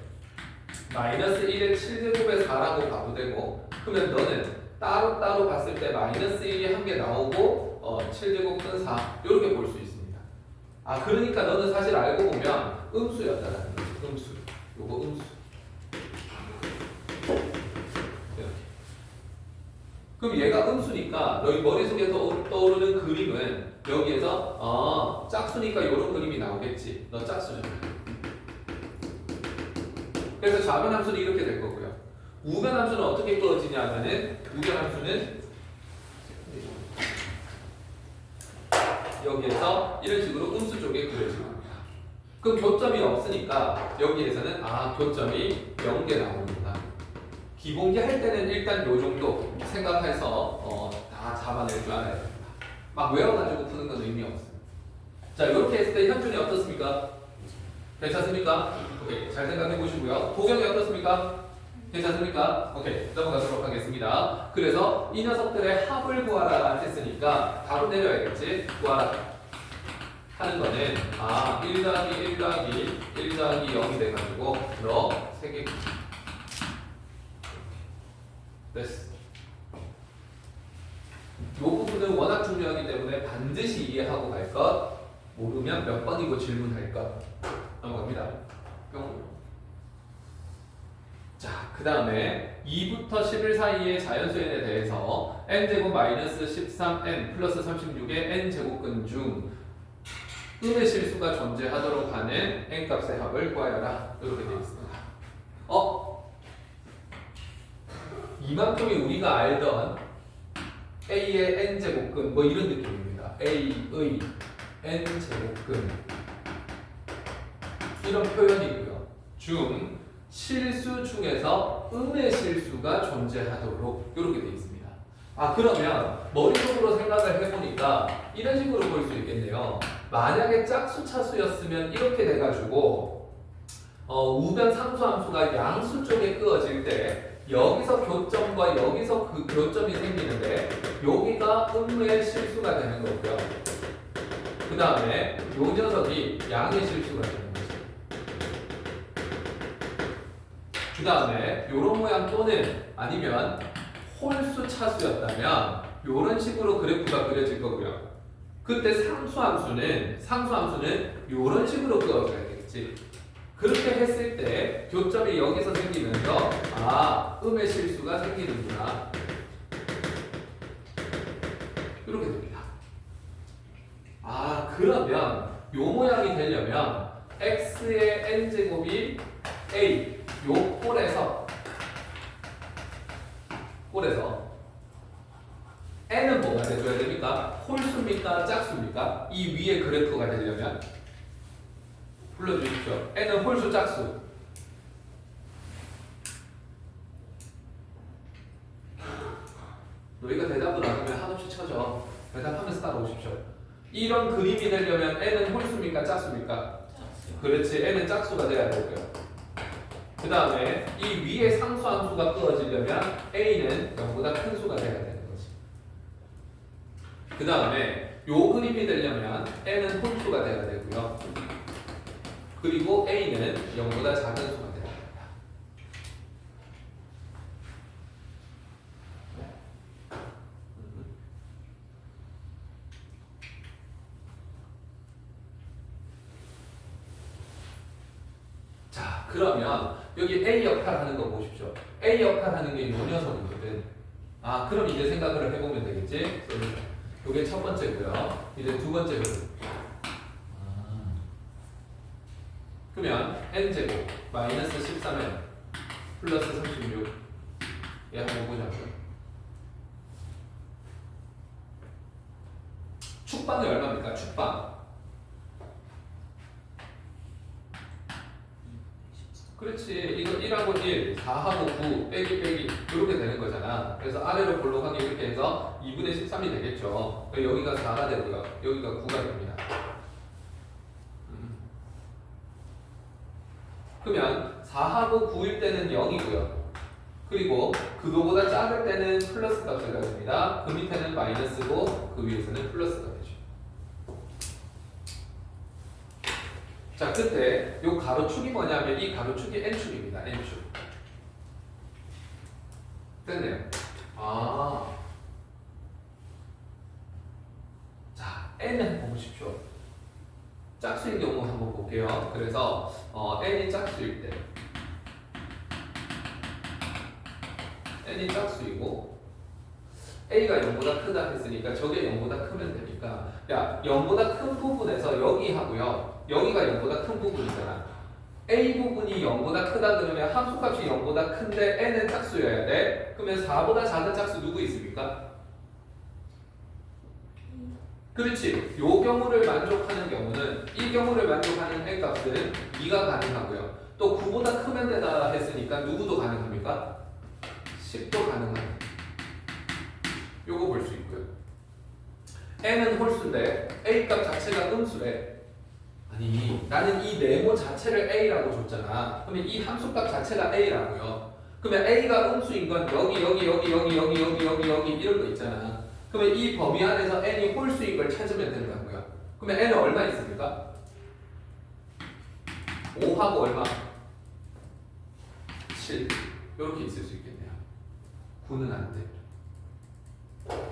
마이너스 1에 7제곱에 4라고 봐도 되고 그러면 너는 따로따로 봤을 때 마이너스 1이 한 개 나오고 7제곱분 4 이렇게 볼 수 있습니다. 그러니까 너는 사실 알고 보면 음수였다라는 거지. 음수. 요거 음수. 그럼 얘가 음수니까 너희 머릿속에 떠오르는 그림은 여기에서 짝수니까 이런 그림이 나오겠지. 너 짝수잖아. 그래서 좌변함수는 이렇게 될 거고요. 우변함수는 어떻게 그어지냐면은 우변함수는 여기에서 이런 식으로 음수 쪽에 그려질 겁니다. 그럼 교점이 없으니까 여기에서는 교점이 0개 나옵니다. 기본기 할 때는 일단 요 정도 생각해서 다 잡아낼 줄 알아야 됩니다. 막 외워가지고 푸는 건 의미 없어요. 자, 이렇게 했을 때 현준이 어떻습니까? 괜찮습니까? 오케이, 잘 생각해 보시고요. 도경이 어떻습니까? 괜찮습니까? 오케이, 넘어가도록 하겠습니다. 그래서 이 녀석들의 합을 구하라 했으니까 바로 내려야겠지. 구하라 하는 거는 1 더하기 1 더하기 1 더하기 0이 돼가지고 너 3개 됐어. 이 부분은 워낙 중요하기 때문에 반드시 이해하고 갈 것. 모르면 몇 번이고 질문할 것. 넘어갑니다. 자, 그 다음에 2부터 11 사이의 자연수 n에 대해서 n제곱 마이너스 13n 플러스 36의 n제곱근 중 음의 실수가 존재하도록 하는 n값의 합을 구하여라. 이렇게 되어 있습니다. 이만큼이 우리가 알던 A의 n제곱근 뭐 이런 느낌입니다. A의 n제곱근 이런 표현이고요. 중 실수 중에서 음의 실수가 존재하도록 이렇게 되어 있습니다. 그러면 머릿속으로 생각을 해보니까 이런 식으로 볼 수 있겠네요. 만약에 짝수 차수였으면 이렇게 돼가지고 우변 상수함수가 양수 쪽에 그어질 때 여기서 교점과 여기서 그 교점이 생기는데 여기가 음의 실수가 되는 거고요. 그 다음에 요 녀석이 양의 실수가 되는 거죠. 그 다음에 요런 모양 또는 아니면 홀수 차수였다면 요런 식으로 그래프가 그려질 거고요. 그때 상수함수는 요런 식으로 그어져야 되겠지. 그렇게 했을 때 교점이 여기서 생기면서 음의 실수가 생기는구나. 이렇게 됩니다. 그러면 요 모양이 되려면 x의 n제곱이 a 요 꼴에서 n은 뭐가 돼줘야 됩니까? 홀수입니까? 짝수입니까? 이 위에 그래프가 되려면 불러주십시오. n은 홀수 짝수. 너희가 대답을 안 하면 한없이 쳐져. 대답하면서 따라오십시오. 이런 그림이 되려면 n은 홀수입니까? 짝수입니까? 짝수. 그렇지. n은 짝수가 돼야 되고요. 그 다음에 이 위에 상수함수가 끄어지려면 A는 0보다 큰 수가 돼야 되는 거지. 그 다음에 요 그림이 되려면 N은 홀수가 돼야 되고요. 그리고 A는 0보다 작은 수가 돼야 됩니다. 자, 그러면 여기 A 역할 하는 거 보십시오. A 역할 하는 게 이 녀석이거든. 아, 그럼 이제 생각을 해보면 되겠지? 이게 첫 번째고요. 이제 두 번째 그림. 그러면 n제곱 마이너스 13n 플러스 36 얘 한번 보자고요. 축방이 얼마입니까? 축방. 그렇지. 이거 1하고 1, 4하고 9, 빼기 이렇게 되는 거잖아. 그래서 아래로 볼록하게 이렇게 해서 2분의 13이 되겠죠. 여기가 4가 되고요. 여기가 9가 됩니다. 그러면 4하고 9일 때는 0이고요. 그리고 그거보다 작을 때는 플러스 값을 가집니다. 그 밑에는 마이너스고 그 위에서는 플러스가 되죠. 자, 그때 요 가로축이 뭐냐면 이 가로축이 n축입니다. n축. 됐네요. 아. 자, n은 보십시오. 짝수인 경우 한번 볼게요. 그래서 n이 짝수일 때 n이 짝수이고 a가 0보다 크다 했으니까 저게 0보다 크면 되니까 야 0보다 큰 부분에서 여기 하고요. 여기가 0보다 큰 부분이잖아. a 부분이 0보다 크다 그러면 함수값이 0보다 큰데 n은 짝수여야 돼. 그러면 4보다 작은 짝수 누구 있습니까? 그렇지. 요 경우를 만족하는 경우는 이 경우를 만족하는 n 값은 2가 가능하고요. 또 9보다 크면 되다 했으니까 누구도 가능합니까? 10도 가능합니다. 요거 볼 수 있고요. n은 홀수인데 a 값 자체가 음수래. 아니 나는 이 네모 자체를 a라고 줬잖아. 그러면 이 함수값 자체가 a라고요. 그러면 a가 음수인 건 여기 이런 거 있잖아. 그러면 이 범위 안에서 n이 홀수인 걸 찾으면 된다고요. 그러면 n은 얼마 있습니까? 5하고 얼마? 7 이렇게 있을 수 있겠네요. 9는 안 돼.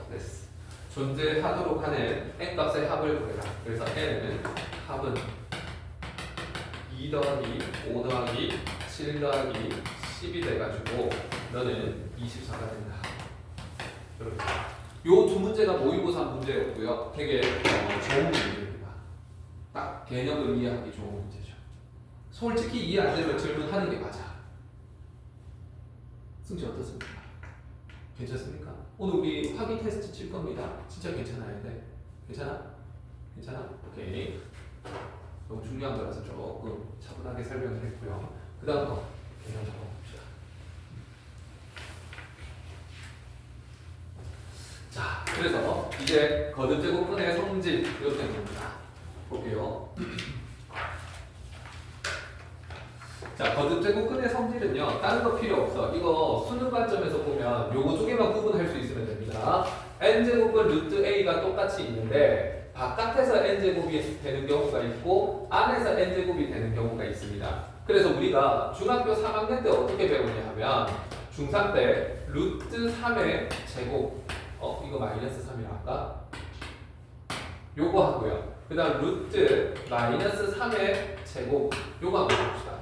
됐어. 존재하도록 하는 n값의 합을 구해라. 그래서 n은 합은 2 더하기 5 더하기 7 더하기 10이 돼가지고 너는 24가 된다. 이렇게. 요 두 문제가 모의고사 문제였고요. 되게 좋은 문제입니다. 딱 개념을 이해하기 좋은 문제죠. 솔직히 이해 안 되면 질문하는 게 맞아. 승지 어떻습니까? 괜찮습니까? 오늘 우리 확인 테스트 칠 겁니다. 진짜 괜찮아야 돼. 괜찮아? 괜찮아? 오케이. 너무 중요한 거라서 조금 차분하게 설명을 했고요. 그 다음 거 개념 잡아봅시다. 자, 그래서 이제 거듭제곱근의 성질 이렇게 됩니다. 볼게요. 자, 거듭제곱근의 성질은요, 다른 거 필요 없어. 이거 수능 관점에서 보면 요거 두 개만 구분할 수 있으면 됩니다. n제곱은 루트 a가 똑같이 있는데 바깥에서 n제곱이 되는 경우가 있고 안에서 n제곱이 되는 경우가 있습니다. 그래서 우리가 중학교 3학년 때 어떻게 배우냐 하면 중3 때 루트 3의 제곱 이거 마이너스 3이라 할까? 요거 하고요. 그 다음 루트 마이너스 3의 제곱 요거 한번 봅시다.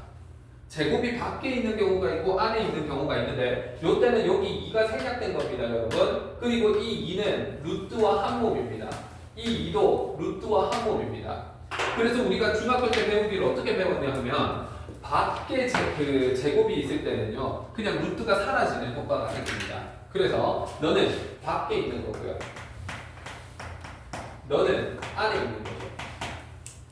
제곱이 밖에 있는 경우가 있고 안에 있는 경우가 있는데 요 때는 여기 2가 생략된 겁니다, 여러분. 그리고 이 2는 루트와 한몸입니다. 이 2도 루트와 한몸입니다. 그래서 우리가 중학교 때 배우기를 어떻게 배웠냐 하면 밖에 제곱이 있을 때는요 그냥 루트가 사라지는 효과가 생깁니다. 그래서 너는 밖에 있는 거고요. 너는 안에 있는 거죠.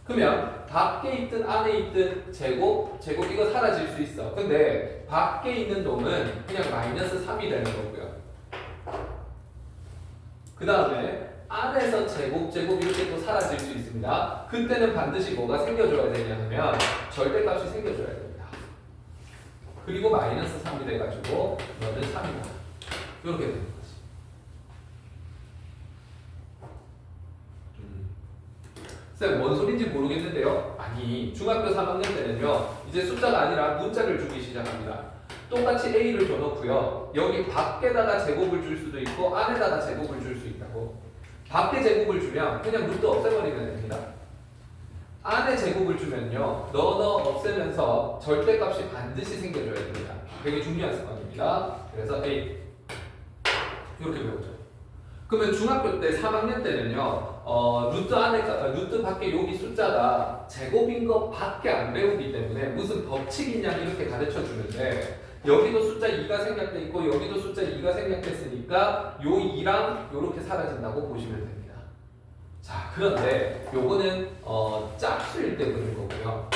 그러면 밖에 있든 안에 있든 제곱 이거 사라질 수 있어. 근데 밖에 있는 놈은 그냥 마이너스 3이 되는 거고요. 그 다음에 안에서 제곱 이렇게 또 사라질 수 있습니다. 그때는 반드시 뭐가 생겨줘야 되냐 하면 절대값이 생겨줘야 됩니다. 그리고 마이너스 3이 돼가지고 너는 3이다. 이렇게 되는 거지. 쌤, 뭔 소린지 모르겠는데요? 아니, 중학교 3학년 때는요, 이제 숫자가 아니라 문자를 주기 시작합니다. 똑같이 A를 줘놓고요, 여기 밖에다가 제곱을 줄 수도 있고, 안에다가 제곱을 줄 수 있다고. 밖에 제곱을 주면 그냥 루트 없애버리면 됩니다. 안에 제곱을 주면요, 넣어 없애면서 절대값이 반드시 생겨줘야 됩니다. 되게 중요한 습관입니다. 그래서 A. 이렇게 배우죠. 그러면 중학교 때 3학년 때는요, 루트 안에 루트 밖에 여기 숫자가 제곱인 것밖에 안 배우기 때문에 무슨 법칙이냐 이렇게 가르쳐 주는데, 여기도 숫자 2가 생략돼 있고 여기도 숫자 2가 생략됐으니까 요 2랑 요렇게 사라진다고 보시면 됩니다. 자, 그런데 요거는 짝수일 때 그런 거고요.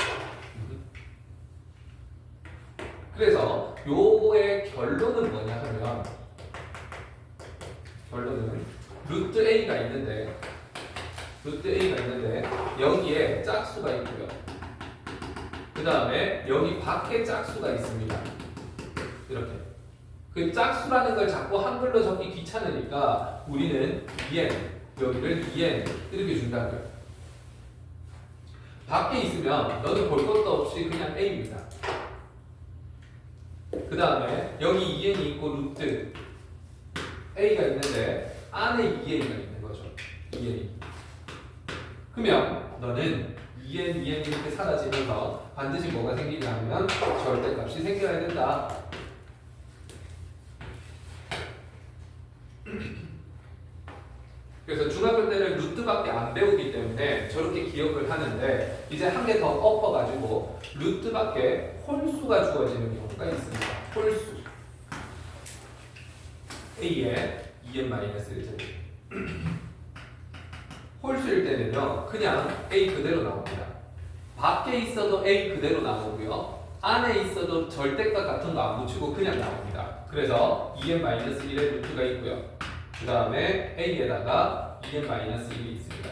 그래서 요거의 결론은 뭐냐 하면, 결론은 루트 A가 있는데 여기에 짝수가 있고요. 그 다음에 여기 밖에 짝수가 있습니다. 이렇게. 그 짝수라는 걸 자꾸 한글로 적기 귀찮으니까 우리는 2n, 여기를 2n 이렇게 준다고요. 밖에 있으면 너는 볼 것도 없이 그냥 A입니다. 그 다음에 여기 2n이 있고 루트 A가 있는데 안에 2n이가 있는 거죠. 2n이. 그러면 너는 2n, 2n 이렇게 사라지면서 반드시 뭐가 생기냐면 절대값이 생겨야 된다. 그래서 중학교 때는 루트밖에 안 배우기 때문에 저렇게 기억을 하는데, 이제 한 개 더 엎어가지고 루트밖에 홀수가 주어지는 경우가 있습니다. 홀수. A에 2n-1제곱. 홀수일 때는요, 그냥 A 그대로 나옵니다. 밖에 있어도 A 그대로 나오고요, 안에 있어도 절대값 같은 거 안 붙이고 그냥 나옵니다. 그래서 2n-1의 루트가 있고요, 그 다음에 A에다가 2n-1이 있습니다.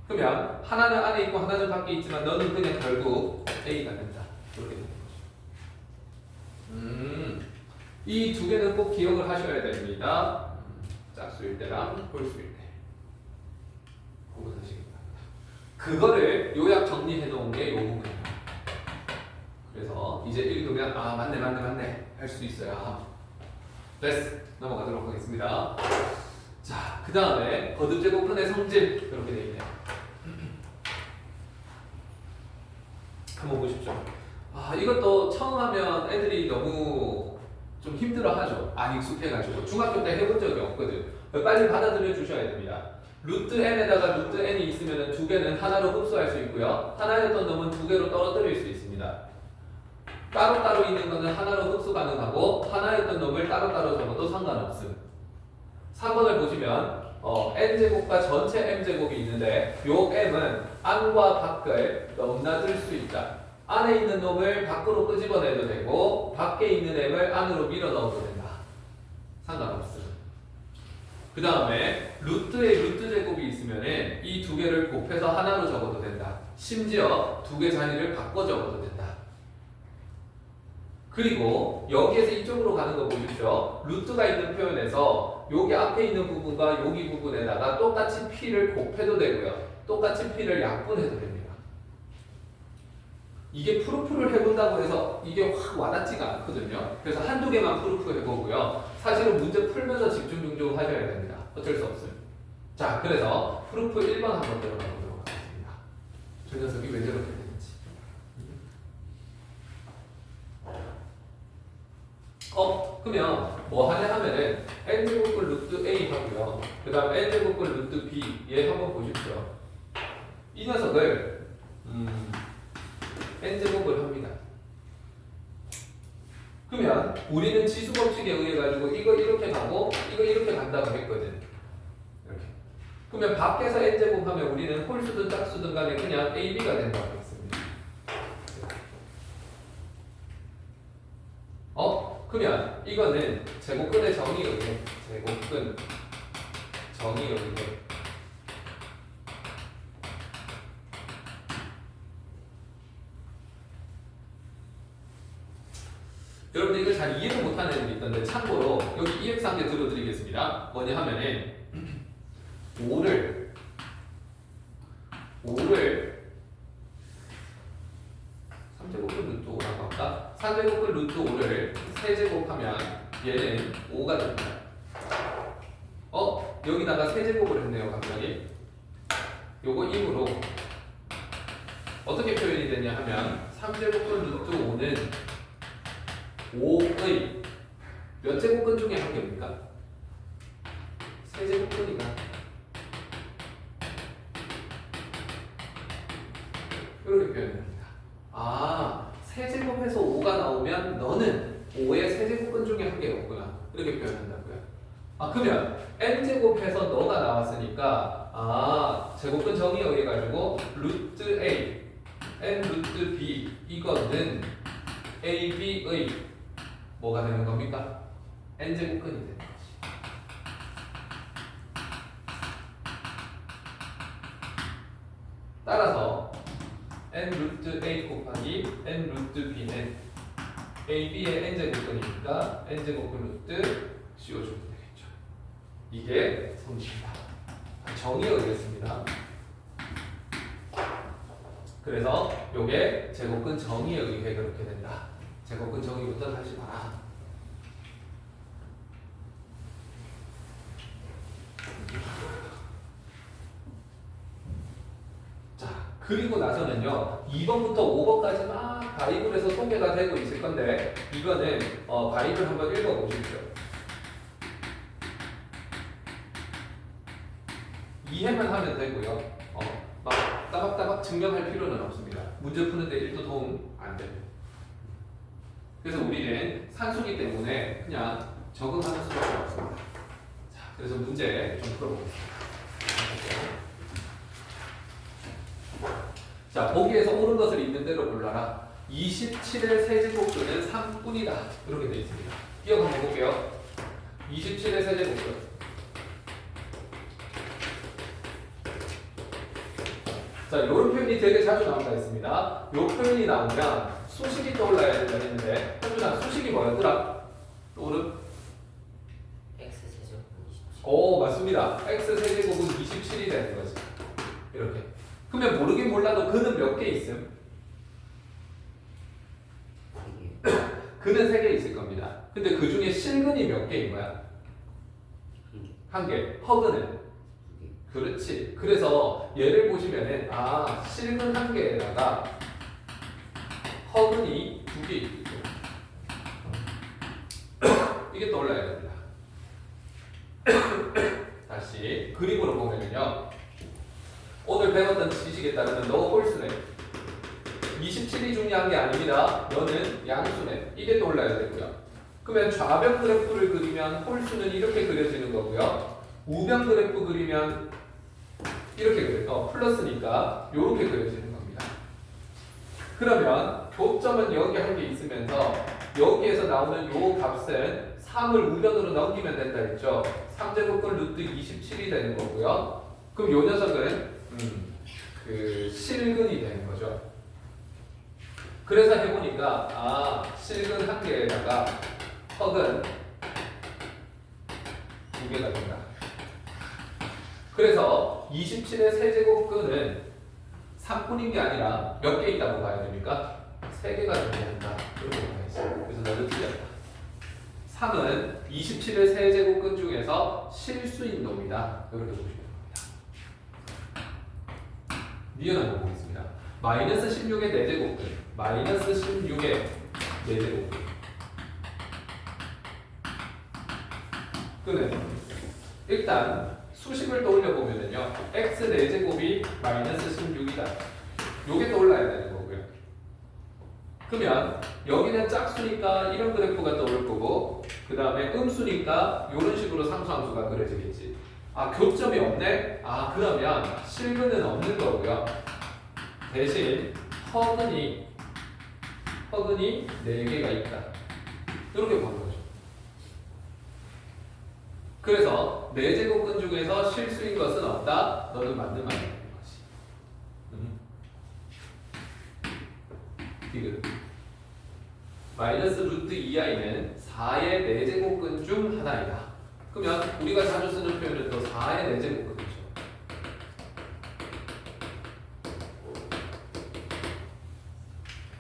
그러면 하나는 안에 있고 하나는 밖에 있지만 너는 그냥 결국 A가 된다. 이렇게 되는 거죠. 이 두 개는 꼭 기억을 하셔야 됩니다. 짝수일 때랑 홀수일 때. 구분하시기 바랍니다. 그거를 요약 정리해 놓은 게 요 부분입니다. 그래서 이제 읽으면 아 맞네 할 수 있어요. 됐어. 넘어가도록 하겠습니다. 자, 그 다음에 거듭제곱근의 성질 이렇게 되어 있네요. 한번 보십시오. 아, 이것도 처음 하면 애들이 너무 좀 힘들어하죠. 안 익숙해가지고. 중학교 때 해본 적이 없거든. 빨리 받아들여 주셔야 됩니다. 루트 n에다가 루트 n이 있으면 두 개는 하나로 흡수할 수 있고요, 하나였던 놈은 두 개로 떨어뜨릴 수 있습니다. 따로따로 있는 것은 하나로 흡수 가능하고 하나였던 놈을 따로따로 적어도 상관없음. 3번을 보시면 n제곱과 전체 m제곱이 있는데 요 m은 안과 밖을 넘나들 수 있다. 안에 있는 놈을 밖으로 끄집어내도 되고 밖에 있는 m을 안으로 밀어 넣어도 된다. 상관없음. 그 다음에 루트에 루트 제곱이 있으면 이 두 개를 곱해서 하나로 적어도 된다. 심지어 두 개 자리를 바꿔 적어도 된다. 그리고 여기에서 이쪽으로 가는 거 보십시오. 루트가 있는 표현에서 여기 앞에 있는 부분과 여기 부분에다가 똑같이 p를 곱해도 되고요, 똑같이 p를 약분해도 됩니다. 이게 프루프를 해본다고 해서 이게 확 와닿지가 않거든요. 그래서 한두 개만 프루프 해보고요, 사실은 문제 풀면서 집중 중독 하셔야 됩니다. 어쩔 수 없어요. 자, 그래서 프루프 1번 한번 들어가 보도록 하겠습니다. 저 녀석이 왜 저렇게 되는지. 그러면 뭐 하냐 하면은 n제곱분 루트 a 하고요, 그 다음 n제곱분 루트 b 얘 한번 보십시오. 이 녀석을 n제곱을 합니다. 그러면 우리는 지수 법칙에 의해 가지고 이거 이렇게 가고 이거 이렇게 간다고 했거든. 이렇게. 그러면 밖에서 n제곱 하면 우리는 홀수든 짝수든 간에 그냥 ab가 된다고 했습니다. 그러면 이거는 제곱근의 정의에 의해, 제곱근 정의에 의해 잘 이해를 못하는 애들이 있던데 참고로 여기 EX 한 개 들어드리겠습니다. 뭐냐 하면은 5를 3제곱근 루트 5라고 할까? 4제곱근 루트 5를 3제곱하면 얘는 5가 됩니다. 여기다가 3제곱을 했네요 갑자기. 요거 임으로 어떻게 표현이 되냐 하면 3제곱근 루트 5는 5의 몇 제곱근 중에 한 개입니까? 3제곱근이가 이렇게 표현합니다. 아, 세제곱해서 5가 나오면 너는 5의 세제곱근 중에 한 개였구나. 이렇게 표현한다고요. 아, 그러면 n제곱해서 너가 나왔으니까 제곱근 정의에 의해 가지고 루트 a, n 루트 b 이거는 ab의 뭐가 되는 겁니까? n제곱근이 되는 거지. 따라서 n 루트 a 곱하기 n 루트 b는 ab의 n제곱근이니까 n제곱근 루트 씌워주면 되겠죠. 이게 성립입니다. 정의에 의했습니다. 그래서 요게 제곱근 정의에 의해 그렇게 된다. 제곱근 정의부터 다시 봐라. 자, 그리고 나서는요 2번부터 5번까지 막 가입을 해서 소개가 되고 있을 건데 이거는 가입을 한번 읽어보십시오. 이해만 하면 되고요. 막 따박따박 증명할 필요는 없습니다. 문제 푸는데 1도 도움 안 됩니다. 그래서 우리는 산수기 때문에 그냥 적응하는 수밖에 없습니다. 자, 그래서 문제 좀 풀어보겠습니다. 자, 보기에서 옳은 것을 있는 대로 골라라. 27의 세제곱근은 3분이다. 이렇게 되어 있습니다. 기억 한번 해볼게요. 27의 세제곱근. 자, 이런 표현이 되게 자주 나온다 했습니다. 이 표현이 나오면 수식이 떠올라야 된다 했는데 현준아, 수식이 뭐였더라? 떠오름? x제곱은 27. 오, 맞습니다. x세제곱은 27이 되는 거지. 이렇게. 그러면 모르긴 몰라도 그는 몇 개 있음? 그는 3개 있을 겁니다. 근데 그 중에 실근이 몇 개인 거야? 1개. 허근은? 그렇지. 그래서 얘를 보시면은 실근 1개에다가 허근이 2개 있고 이게 떠올라야 됩니다. 다시 그림으로 보면은요 오늘 배웠던 지식에 따르면 너 홀수네 27이 중요한 게 아닙니다. 너는 양수네. 이게 떠올라야 되고요. 그러면 좌변 그래프를 그리면 홀수는 이렇게 그려지는 거고요. 우변 그래프 그리면 이렇게 그려요. 플러스니까 이렇게 그려지는 겁니다. 그러면 교점은 여기 한 개 있으면서 여기에서 나오는 요 값은 3을 우변으로 넘기면 된다 했죠. 3제곱근 루트 27이 되는 거고요. 그럼 요 녀석은 그 실근이 되는 거죠. 그래서 해보니까 실근 1개에다가 허근 2개가 된다. 그래서 27의 세제곱근은 3분인 게 아니라 몇 개 있다고 봐야 됩니까? 3개가 존재한다. 이렇게 봐야지. 그래서 너는 틀렸다. 3은 27의 세제곱근 중에서 실수인 놈이다. 이렇게 보시면 됩니다. 니은 한번 보겠습니다. 마이너스 16의 4제곱근, 마이너스 16의 4제곱근. 끄는 일단 수식을 떠올려 보면은요, x 4제곱이 마이너스 16이다. 요게 떠올라야 되는 거고요. 그러면 여기는 짝수니까 이런 그래프가 떠올 거고, 그 다음에 음수니까 이런 식으로 상수함수가 그려지겠지. 교점이 없네? 그러면 실근은 없는 거고요. 대신 허근이 4개가 있다. 이렇게 보는 거죠. 그래서 4제곱근 중에서 실수인 것은 없다. 너는 맞는 말이 되는 것이. 디귿. 마이너스 루트 2i는 4의 4제곱근 중 하나이다. 그러면 우리가 자주 쓰는 표현은 또 4의 4제곱근이죠.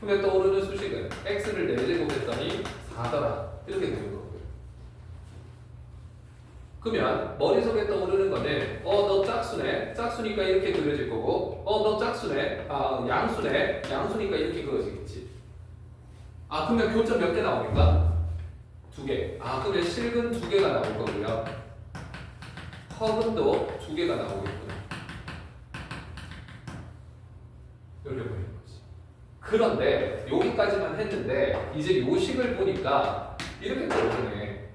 그러면 떠오르는 수식은 x를 4제곱했더니 4더라 이렇게 되는 거고요. 그러면 머릿속에 떠오르는 거는 너 짝수네, 짝수니까 이렇게 그려질 거고 너 짝수네, 양수네, 양수니까 이렇게 그려지겠지. 그러면 교점 몇 개 나옵니까? 2개. 그러면 실근 2개가 나올 거고요. 허근도 2개가 나오겠구나. 이렇게 보이는 거지. 그런데 여기까지만 했는데 이제 요식을 보니까 이렇게 떨어지네.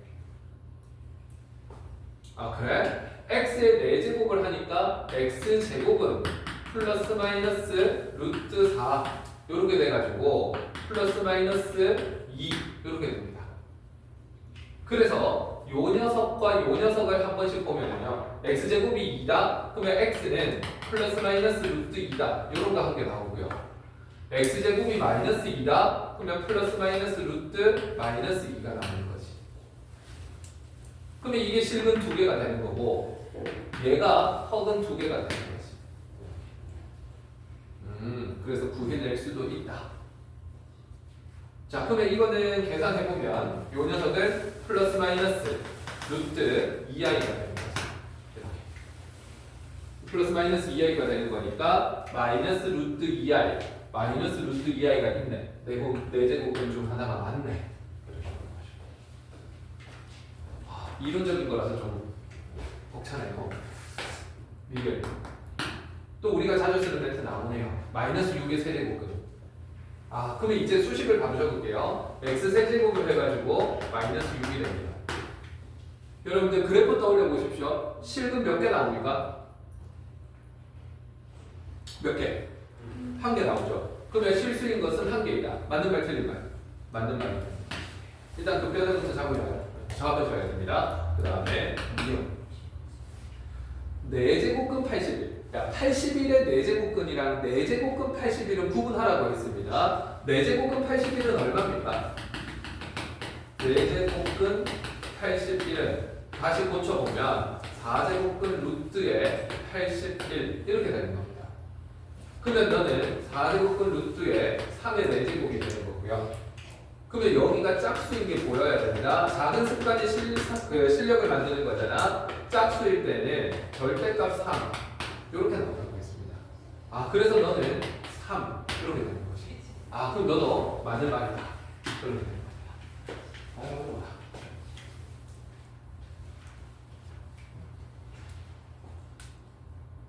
그래? x의 4제곱을 하니까 x제곱은 플러스 마이너스 루트 4 이렇게 돼가지고 플러스 마이너스 2 이렇게 됩니다. 그래서 요 녀석과 요 녀석을 한 번씩 보면요 x제곱이 2다 그러면 x는 플러스 마이너스 루트 2다 이런 거 한 개 나오고요. x제곱이 마이너스 2다 그러면 플러스 마이너스 루트 마이너스 2가 나오는 거지. 그러면 이게 실근 2개가 되는 거고 얘가 허근 2개가 되는 거지. 그래서 구해낼 수도 있다. 자, 그러면 이거는 계산해보면 요 녀석은 플러스 마이너스 루트 2i가 되는 거지. 이렇게. 플러스 마이너스 2i가 되는 거니까 마이너스 루트 2i 마이너스 루트 2i가 있네. 4제곱근 중 하나가 맞네. 이론적인 거라서 좀 벅차네요. 이게 또 우리가 자주 쓰는 멘트 나오네요. 마이너스 6의 세제곱근. 그러면 이제 수식을 바로 적을게요. x 세제곱을 해가지고 마이너스 6이 됩니다. 여러분들 그래프 떠올려 보십시오. 실근 몇 개 나옵니까? 몇 개? 1개 나오죠. 그러면 실수인 것은 1개이다. 맞는 말 틀린 말? 맞는 말입니다. 일단 그 뼈대부터 잡으셔야 정확하셔야 됩니다. 그 다음에 4제곱근 81. 81의 4제곱근이랑 4제곱근 81은 구분하라고 했습니다. 4제곱근 81은 얼마입니까? 4제곱근 81은 다시 고쳐보면 4제곱근 루트에 81 이렇게 되는 겁니다. 그러면 너는 4제곱근 루트에 3의 4제곱이 되는 거고요. 그러면 여기가 짝수인 게 보여야 됩니다. 작은 습관이 실력을 만드는 거잖아. 짝수일 때는 절대값 3 이렇게 나오라고 했습니다. 그래서 너는 3 이렇게 되는 거지. 그럼 너도 맞는 말이다. 이렇게 되는 겁니다.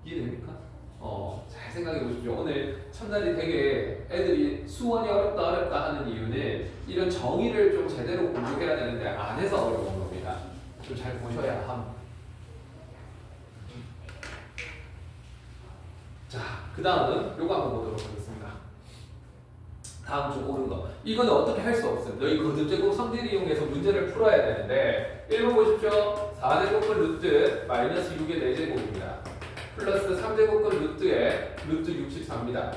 이해됩니까? 잘 생각해 보십시오. 오늘 첫날이 되게 애들이 수원이 어렵다 하는 이유는 이런 정의를 좀 제대로 공부해야 되는데 안 해서 어려운 겁니다. 좀 잘 보셔야 함. 자, 그 다음은 요거 한번 보도록 하겠습니다. 다음 좀 옳은 거. 이거는 어떻게 할 수 없음. 너희 거듭제곱 성질을 이용해서 문제를 풀어야 되는데 1번 보십시오. 4제곱근 루트 마이너스 6의 4제곱입니다. 플러스 3제곱근 루트에 루트 64입니다.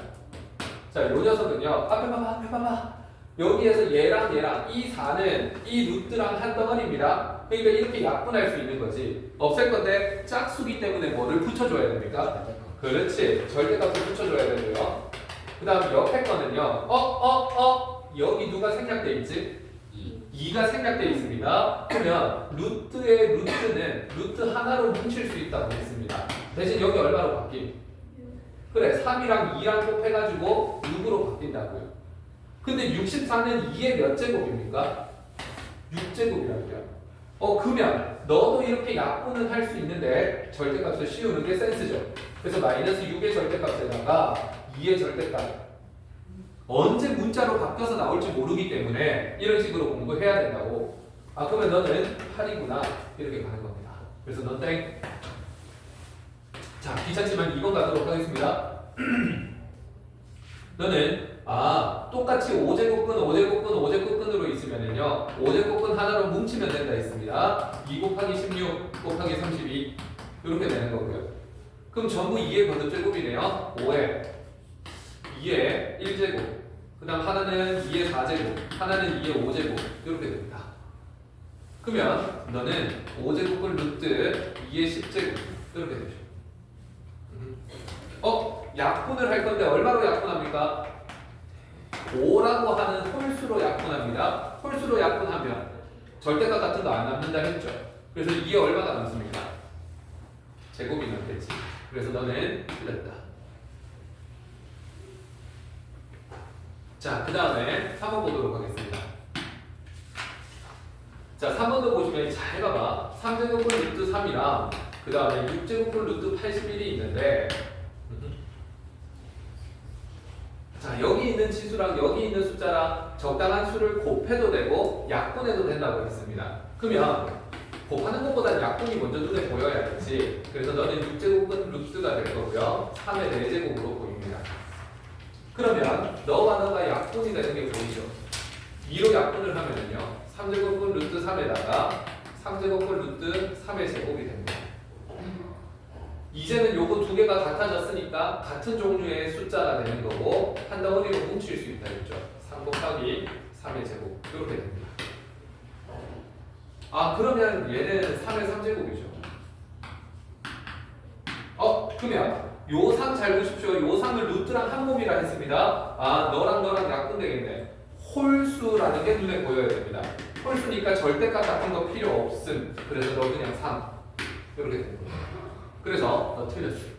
자, 요 녀석은요. 앞에 봐봐. 여기에서 얘랑 이 4는 이 루트랑 한 덩어리입니다. 그러니까 이렇게 약분할 수 있는 거지. 없앨 건데 짝수기 때문에 뭐를 붙여줘야 됩니까? 그렇지. 절대값을 붙여줘야 되고요. 그 다음 옆에 거는요. 여기 누가 생략돼 있지? 2가 생략돼 있습니다. 그러면 루트의 루트는 루트 하나로 뭉칠 수 있다고 했습니다. 대신 여기 얼마로 바뀜? 그래, 3이랑 2랑 곱해가지고 6으로 바뀐다고요. 근데 64는 2의 몇 제곱입니까? 6제곱이라고요. 그러면 너도 이렇게 약분은 할 수 있는데 절대값을 씌우는 게 센스죠. 그래서 마이너스 6의 절대값에다가 2의 절대값. 언제 문자로 바뀌어서 나올지 모르기 때문에 이런 식으로 공부해야 된다고. 그러면 너는 8이구나. 이렇게 가는 겁니다. 그래서 넌 땡. 자, 귀찮지만 2번 가도록 하겠습니다. 너는 똑같이 5제곱근으로 있으면은요 5제곱근 하나로 뭉치면 된다 했습니다. 2 곱하기 16 곱하기 32 이렇게 되는 거고요. 그럼 전부 2의 거듭제곱이네요. 5에 2의 1제곱 그 다음 하나는 2의 4제곱, 하나는 2의 5제곱 이렇게 됩니다. 그러면 너는 5제곱은 루트 2의 10제곱 이렇게 되죠. 약분을 할 건데 얼마로 약분합니까? 5라고 하는 홀수로 약분합니다. 홀수로 약분하면 절대값 같은 거 안 남는다 했죠. 그래서 2에 얼마가 남습니까? 제곱이 남겠지. 그래서 너는 틀렸다. 자, 그 다음에 3번 보도록 하겠습니다. 자, 3번도 보시면 잘 봐봐. 3제곱은 루트 3이랑 그 다음에 6제곱은 루트 81이 있는데 자, 여기 있는 치수랑 여기 있는 숫자랑 적당한 수를 곱해도 되고 약분해도 된다고 했습니다. 그러면 곱하는 것보다는 약분이 먼저 눈에 보여야겠지. 그래서 너는 6제곱은 루트가 될 거고요. 3의 4제곱으로 보입니다. 그러면 너와 너가 약분이 되는 게 보이죠? 2로 약분을 하면은요. 3제곱은 루트 3에다가 3제곱은 루트 3의 제곱이 됩니다. 이제는 요거 두 개가 같아졌으니까 같은 종류의 숫자가 되는 거고 한 덩어리로 뭉칠 수 있다 했죠. 3 곱하기 3의 제곱 이렇게 됩니다. 그러면 얘는 3의 3제곱이죠. 그러면 요 3 잘 보십시오. 요 3을 루트랑 한 몸이라 했습니다. 너랑 너랑 약분되겠네. 홀수라는 게 눈에 보여야 됩니다. 홀수니까 절대값 같은 거 필요 없음. 그래서 너 그냥 3 이렇게 됩니다. 그래서 너 틀렸어.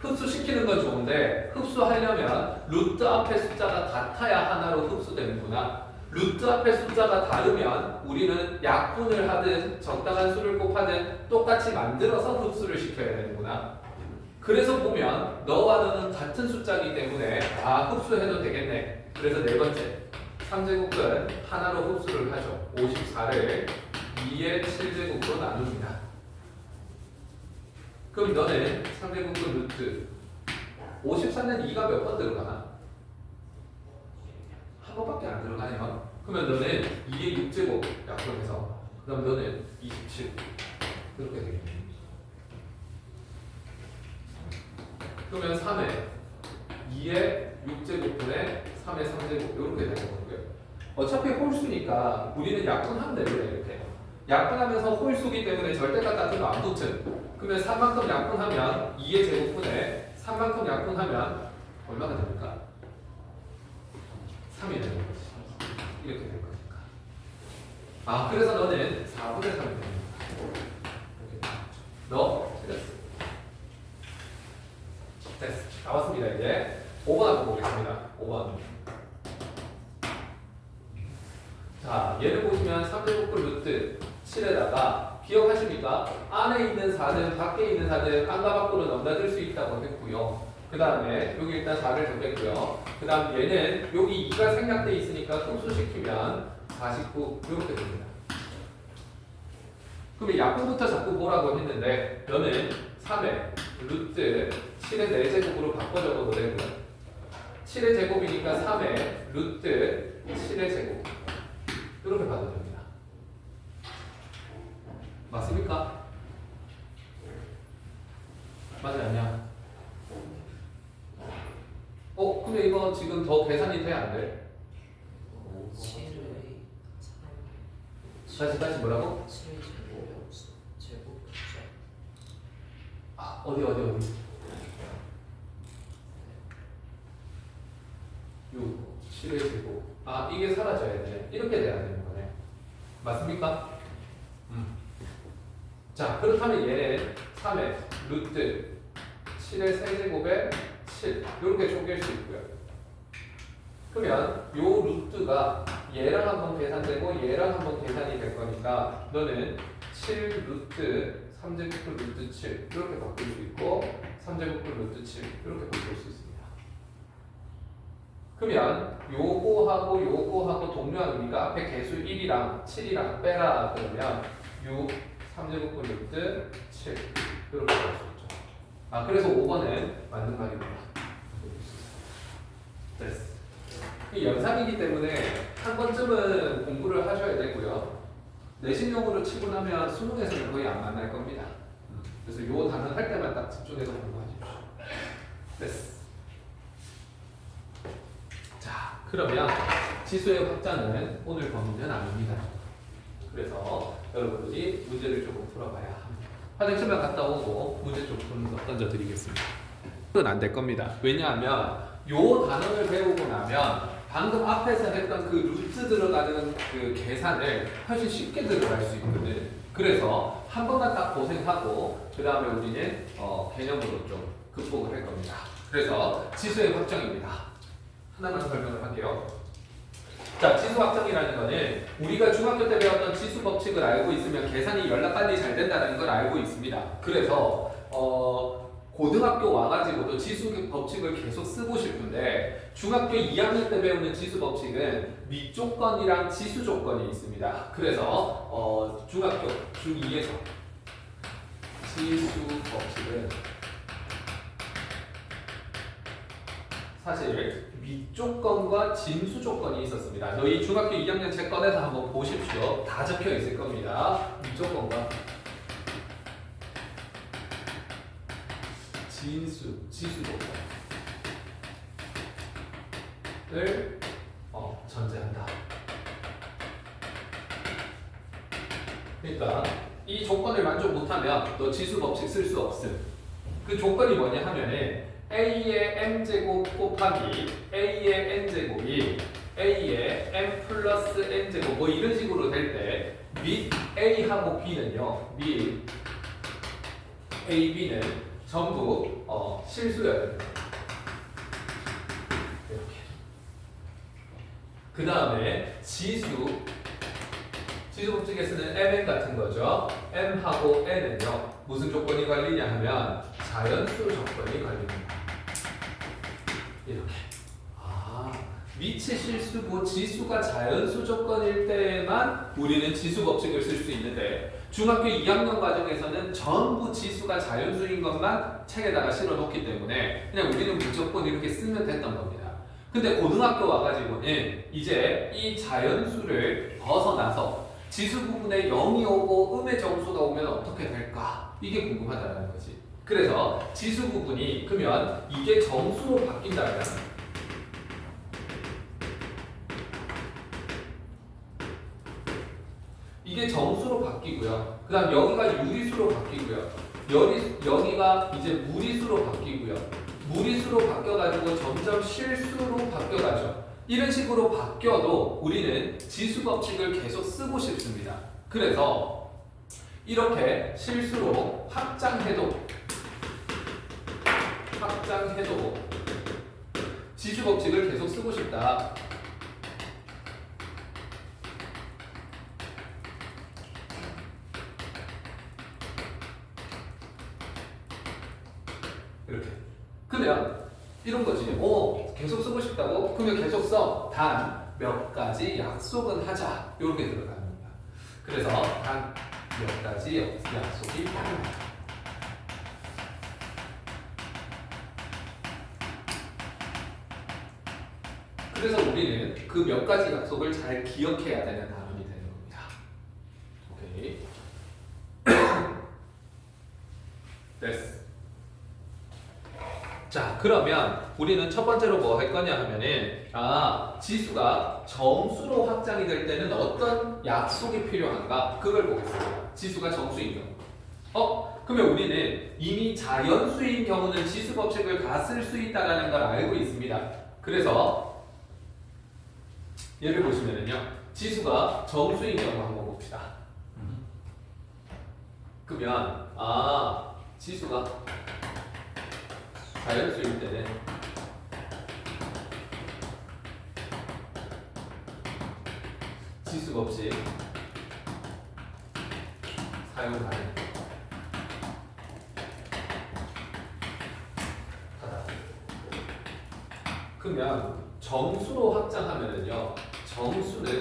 흡수시키는 건 좋은데 흡수하려면 루트 앞에 숫자가 같아야 하나로 흡수되는구나. 루트 앞에 숫자가 다르면 우리는 약분을 하든 적당한 수를 곱하든 똑같이 만들어서 흡수를 시켜야 되는구나. 그래서 보면 너와 너는 같은 숫자이기 때문에 흡수해도 되겠네. 그래서 네 번째 3제곱은 하나로 흡수를 하죠. 54를 2의 7제곱으로 나눕니다. 그럼 너는 3제곱은 루트 54는 2가 몇 번 들어가나? 한 번밖에 안 들어가네요. 그러면 너는 2의 6제곱 약분해서 그럼 너는 27 그렇게 되겠네. 그러면 3에 2의 6제곱분의 3의 3제곱 이렇게 되는 거고요. 어차피 홀수니까 우리는 약분하면 되죠. 이렇게 약분하면서 홀수기 때문에 절대값 같은 거 안 붙은. 그러면 3만큼 약분하면 2의 제곱분에 3만큼 약분하면 얼마가 됩니까? 3이 되는 거지. 이렇게 될 거니까. 그래서 너는 4분의 3이 됩니다. 너 틀렸어. 됐어. 나왔습니다. 이제 5번 한번 보겠습니다. 5번. 자, 얘를 보시면 3제곱분 루트 7에다가 기억하십니까? 안에 있는 4는 밖에 있는 4는 안과 밖으로 넘나들 수 있다고 했고요. 그 다음에 여기 일단 4를 더했고요. 그 다음 얘는 여기 2가 생략돼 있으니까 흡수시키면 49 이렇게 됩니다. 그러면 약분부터 자꾸 보라고 했는데 너는 3의 루트 7의 4제곱으로 바꿔 적어도 되고요. 7의 제곱이니까 3의 루트 7의 제곱 이렇게 봐도 됩니다. 맞습니까? 맞지 않냐? 근데 이거 지금 더 계산이 돼? 안 돼? 7의 다시 뭐라고? 7의 제곱 어디 6, 7의 제곱 이게 사라져야 돼. 이렇게 돼야 되는 거네. 맞습니까? 자, 그렇다면 얘는 3의 루트 7의 세제곱에 7 이렇게 쪼갤 수 있고요. 그러면 요 루트가 얘랑 한번 계산되고 얘랑 한번 계산이 될 거니까 너는 7 루트 3제곱분 루트 7 이렇게 바꿀 수 있고 3제곱분 루트 7 이렇게 바꿀 수 있습니다. 그러면 요거하고 동료한 의미가 앞에 개수 1이랑 7이랑 빼라 그러면 6 3제곱분 루트 7 이렇게 나올 수 있죠. 그래서 5번은 맞는 말입니다. 됐어. 연산이기 때문에 한 번쯤은 공부를 하셔야 되고요. 내신용으로 치고 나면 수능에서는 거의 안 만날 겁니다. 그래서 요 단어 할 때만 딱 집중해서 공부하십시오. 됐어. 자, 그러면 지수의 확장은 오늘 범위는 아닙니다. 그래서 여러분들이 문제를 조금 풀어봐야 합니다. 화장실만 갔다 오고 문제 좀 푸는 거 던져드리겠습니다. 그건 안 될 겁니다. 왜냐하면 요 단어를 배우고 나면 방금 앞에서 했던 그 루트 들어가는 그 계산을 훨씬 쉽게 들어갈 수 있거든. 그래서 한 번만 딱 고생하고 그 다음에 우리는 개념으로 좀 극복을 할 겁니다. 그래서 지수의 확정입니다. 하나만 설명을 할게요. 자, 지수 확정이라는 거는 우리가 중학교 때 배웠던 지수 법칙을 알고 있으면 계산이 연락빨리 잘 된다는 걸 알고 있습니다. 그래서 고등학교 와가지고도 지수 법칙을 계속 쓰고 싶은데 중학교 2학년 때 배우는 지수 법칙은 밑조건이랑 지수 조건이 있습니다. 그래서 중학교 중2에서 지수 법칙은 사실 밑조건과 진수 조건이 있었습니다. 너희 중학교 2학년 책 꺼내서 한번 보십시오. 다 적혀 있을 겁니다. 밑조건과 지수 조건을 전제한다. 그러니까 이 조건을 만족 못하면 너 지수 법칙 쓸 수 없음. 그 조건이 뭐냐 하면은 A의 m제곱 곱하기 A의 n제곱이 A의 m 플러스 n제곱 뭐 이런 식으로 될 때 밑 A하고 B는요, 밑 A, B는 전부 실수여야 됩니다. 이렇게. 그 다음에 지수 법칙에 쓰는 mn 같은 거죠. m하고 n은요 무슨 조건이 걸리냐 하면 자연수 조건이 걸립니다. 이렇게. 밑이 실수고 지수가 자연수 조건일 때만 우리는 지수 법칙을 쓸 수 있는데 중학교 2학년 과정에서는 전부 지수가 자연수인 것만 책에다가 실어 놓기 때문에 그냥 우리는 무조건 이렇게 쓰면 됐던 겁니다. 근데 고등학교 와가지고는 이제 이 자연수를 벗어나서 지수 부분에 0이 오고 음의 정수가 오면 어떻게 될까? 이게 궁금하다는 거지. 그래서 지수 부분이 그러면 이게 정수로 바뀐다면 이게 정수로 바뀌고요. 그 다음 여기가 유리수로 바뀌고요. 여기가 이제 무리수로 바뀌고요. 무리수로 바뀌어가지고 점점 실수로 바뀌어가죠. 이런 식으로 바뀌어도 우리는 지수 법칙을 계속 쓰고 싶습니다. 그래서 이렇게 실수로 확장해도 지수 법칙을 계속 쓰고 싶다. 이렇게. 그러면 이런 거지. 계속 쓰고 싶다고? 그러면 계속 써. 단 몇 가지 약속은 하자. 이렇게 들어갑니다. 그래서 단 몇 가지 약속이 필요합니다. 그래서 우리는 그 몇 가지 약속을 잘 기억해야 되는 단원이 되는 겁니다. 오케이. 됐어. 자, 그러면 우리는 첫 번째로 뭐 할 거냐 하면은 지수가 정수로 확장이 될 때는 어떤 약속이 필요한가? 그걸 보겠습니다. 지수가 정수인 경우. 그러면 우리는 이미 자연수인 경우는 지수 법칙을 다 쓸 수 있다는 걸 알고 있습니다. 그래서 예를 보시면은요. 지수가 정수인 경우 한번 봅시다. 그러면 지수가 자연수일 때는 지수 법칙 사용 가능. 그러면 정수로 확장하면은요, 정수는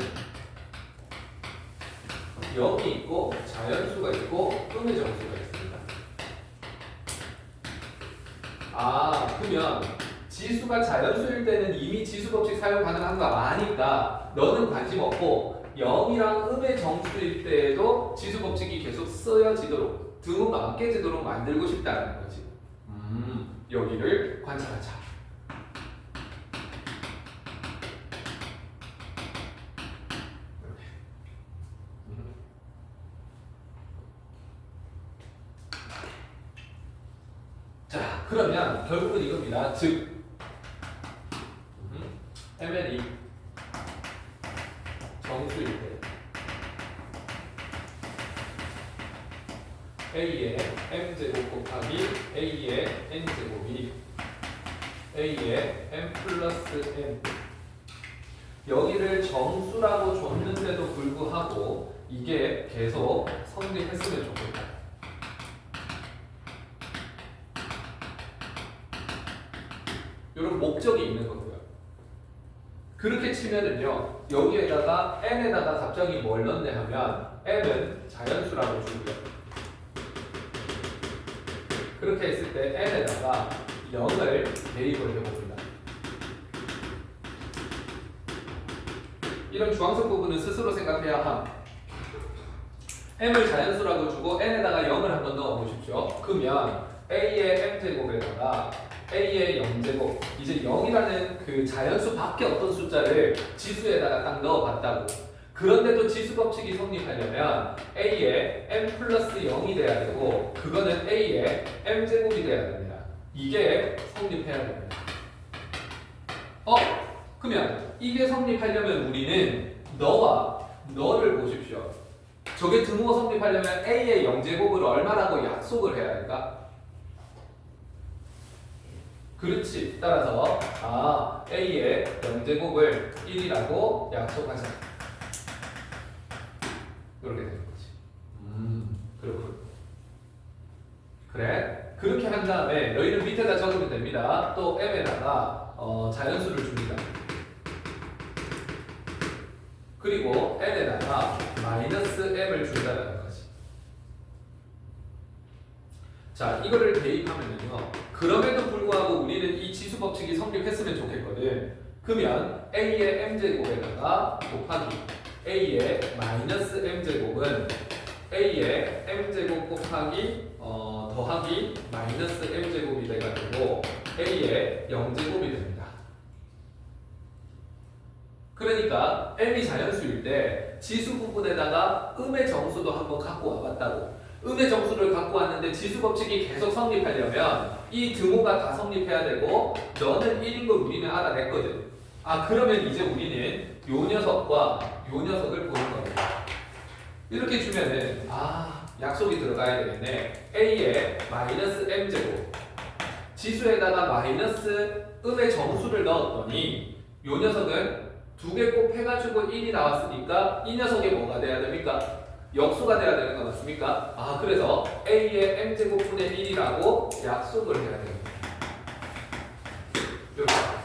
0이 있고 자연수가 있고 음의 정수가 있습니다. 그러면 지수가 자연수일 때는 이미 지수 법칙 사용 가능한 거 아니까 너는 관심 없고 0이랑 음의 정수일 때에도 지수 법칙이 계속 쓰여지도록 드문 안 깨지도록 만들고 싶다는 거지. 여기를 관찰하자. 자, 그러면 결국은 이겁니다. 즉 MN이 정수일 때 A의 M제곱 곱하기 A의 N제곱이 A의 M 플러스 N, 여기를 정수라고 줬는데도 불구하고 이게 계속 성립했으면 좋겠다. 이런 목적이 있는 거고요. 그렇게 치면은요, 여기에다가 n에다가 갑자기 뭘 넣네 하면 n은 자연수라고 주고요. 그렇게 했을 때 n에다가 0을 대입을 해봅니다. 이런 주황색 부분은 스스로 생각해야 함. m을 자연수라고 주고 n에다가 0을 한번 넣어보십시오. 그러면 a의 m제곱에다가 a의 0제곱, 이제 0이라는 그 자연수 밖에 어떤 숫자를 지수에다가 딱 넣어봤다고. 그런데도 지수 법칙이 성립하려면 a의 m 플러스 0이 돼야 되고, 그거는 a의 m제곱이 돼야 됩니다. 이게 성립해야 됩니다. 그러면 이게 성립하려면 우리는 너와 너를 보십시오. 저게 등호 성립하려면 a의 0제곱을 얼마라고 약속을 해야 할까? 그렇지. 따라서 A의 0제곱을 1이라고 약속하자. 이렇게 되는 거지. 그렇군. 그래. 그렇게 한 다음에 너희는 밑에다 적으면 됩니다. 또 m에다가 자연수를 줍니다. 그리고 n에다가 마이너스 m을 준다는 거지. 자, 이거를 대입하면요, 그럼에도 불구하고 우리는 이 지수 법칙이 성립했으면 좋겠거든. 그러면 a의 m제곱에다가 곱하기 a의 마이너스 m제곱은 a의 m제곱 곱하기 더하기 마이너스 m제곱이 돼가지고 a의 0제곱이 됩니다. 그러니까 m이 자연수일 때 지수 부분에다가 음의 정수도 한번 갖고 와봤다고. 음의 정수를 갖고 왔는데 지수 법칙이 계속 성립하려면 이 등호가 다 성립해야 되고, 너는 1인 걸 우리는 알아냈거든. 그러면 이제 우리는 요 녀석과 요 녀석을 보는 겁니다. 이렇게 주면은 약속이 들어가야 되겠네. a의 마이너스 m제곱, 지수에다가 마이너스 음의 정수를 넣었더니 요 녀석은 두 개 곱해가지고 1이 나왔으니까 이 녀석이 뭐가 돼야 됩니까? 역수가 돼야 되는 거 맞습니까? 그래서 a의 m제곱분의 1이라고 약속을 해야 됩니다. 이렇게 합니다.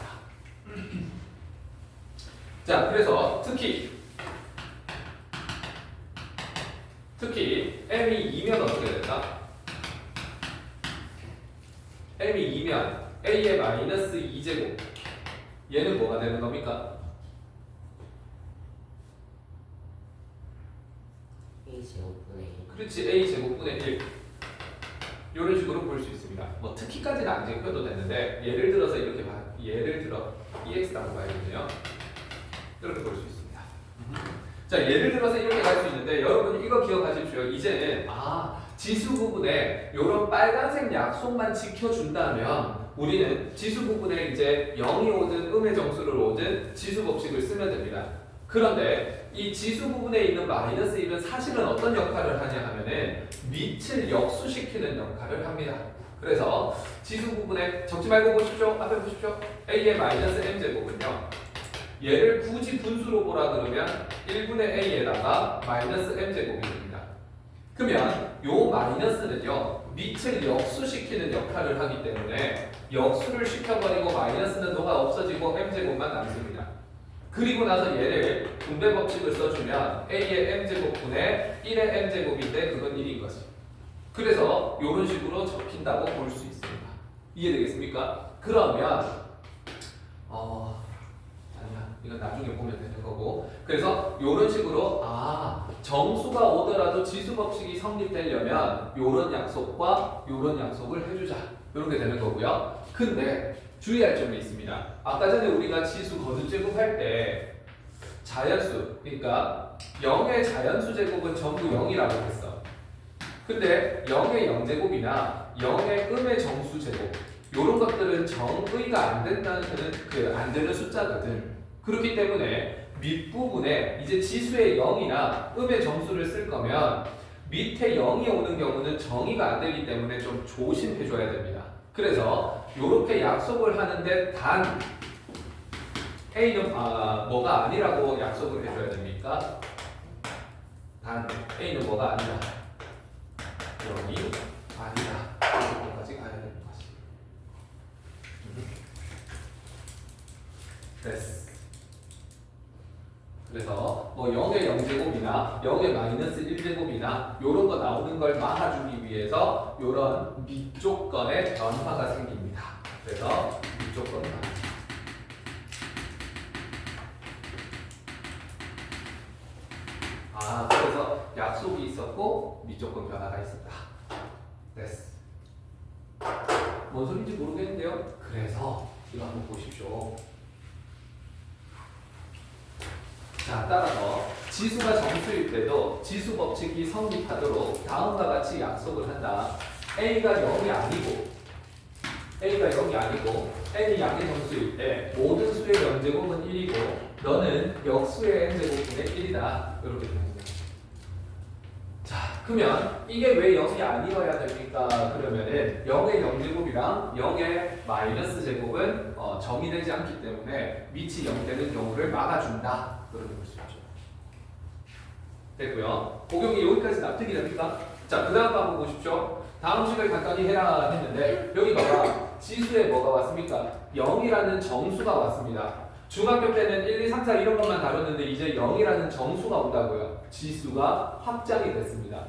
자, 그래서 특히 m이 2면 어떻게 될까? m이 2면 a의 마이너스 2제곱, 얘는 뭐가 되는 겁니까? A 제곱분의 1. 그렇지, a 제곱분의 1. 이런 식으로 볼 수 있습니다. 뭐 특히까지는 안 적혀도 되는데, 예를 들어서 이렇게 예를 들어 ex라고 봐야겠네요. 이렇게 볼 수 있습니다. 자, 예를 들어서 이렇게 갈 수 있는데, 여러분 이거 기억하십시오. 이제는 지수 부분에 이런 빨간색 약속만 지켜준다면 우리는 지수 부분에 이제 0이 오든 음의 정수를 오든 지수 법칙을 쓰면 됩니다. 그런데 이 지수 부분에 있는 마이너스 1은 사실은 어떤 역할을 하냐 하면은 밑을 역수시키는 역할을 합니다. 그래서 지수 부분에 적지 말고 보십시오. 앞에 보십시오. a의 마이너스 m제곱은요, 얘를 굳이 분수로 보라 그러면 1분의 a에다가 마이너스 m제곱이 됩니다. 그러면 요 마이너스는요, 밑을 역수시키는 역할을 하기 때문에 역수를 시켜버리고 마이너스는 너가 없어지고 m제곱만 남습니다. 그리고 나서 얘를 분배 법칙을 써주면 a의 m제곱분의 1의 m제곱인데 그건 1인 거지. 그래서 이런 식으로 적힌다고 볼 수 있습니다. 이해되겠습니까? 그러면 아니야, 이건 나중에 보면 되는 거고. 그래서 이런 식으로 정수가 오더라도 지수 법칙이 성립되려면 요런 약속과 요런 약속을 해주자. 이런 게 되는 거고요. 근데 주의할 점이 있습니다. 아까 전에 우리가 지수 거듭 제곱할 때 자연수, 그러니까 0의 자연수 제곱은 전부 0이라고 했어. 근데 0의 0제곱이나 0의 음의 정수 제곱 이런 것들은 정의가 안 된다는 안 되는 숫자거든. 그렇기 때문에 밑부분에 이제 지수의 0이나 음의 정수를 쓸 거면 밑에 0이 오는 경우는 정의가 안 되기 때문에 좀 조심해 줘야 됩니다. 그래서 이렇게 약속을 하는데 단 A는 뭐가 아니라고 약속을 해줘야 됩니까? 단 A는 뭐가 아니라 0이 아니다. 이것까지 가야 되는 거지. 됐어. 그래서 뭐 0의 0제곱이나 0의 마이너스 1제곱이나 이런 거 나오는 걸 막아주기 위해서 이런 밑조건의 변화가 생깁니다. 그래서 밑조건 변화. 그래서 약속이 있었고 밑조건 변화가 있었다. 됐어. 뭔 소리인지 모르겠는데요. 그래서 이거 한번 보십시오. 자, 따라서 지수가 정수일 때도 지수 법칙이 성립하도록 다음과 같이 약속을 한다. A가 0이 아니고 N이 양의 정수일 때 모든 수의 연제곱은 1이고 너는 역수의 n제곱분의 1이다. 이렇게 되는 거예요. 자, 그러면 이게 왜 0이 아니어야 됩니까? 그러면은 0의 0제곱이랑 0의 마이너스 제곱은 정의되지 않기 때문에 밑이 0 되는 경우를 막아준다. 그렇게 볼 수 있죠. 됐고요. 고경이 여기까지 납득이 됩니까? 자, 그 다음 거 한번 보십시오. 다음 식을 간단히 해라 했는데 여기 봐봐. 지수에 뭐가 왔습니까? 0이라는 정수가 왔습니다. 중학교 때는 1, 2, 3, 4 이런 것만 다뤘는데 이제 0이라는 정수가 온다고요. 지수가 확장이 됐습니다.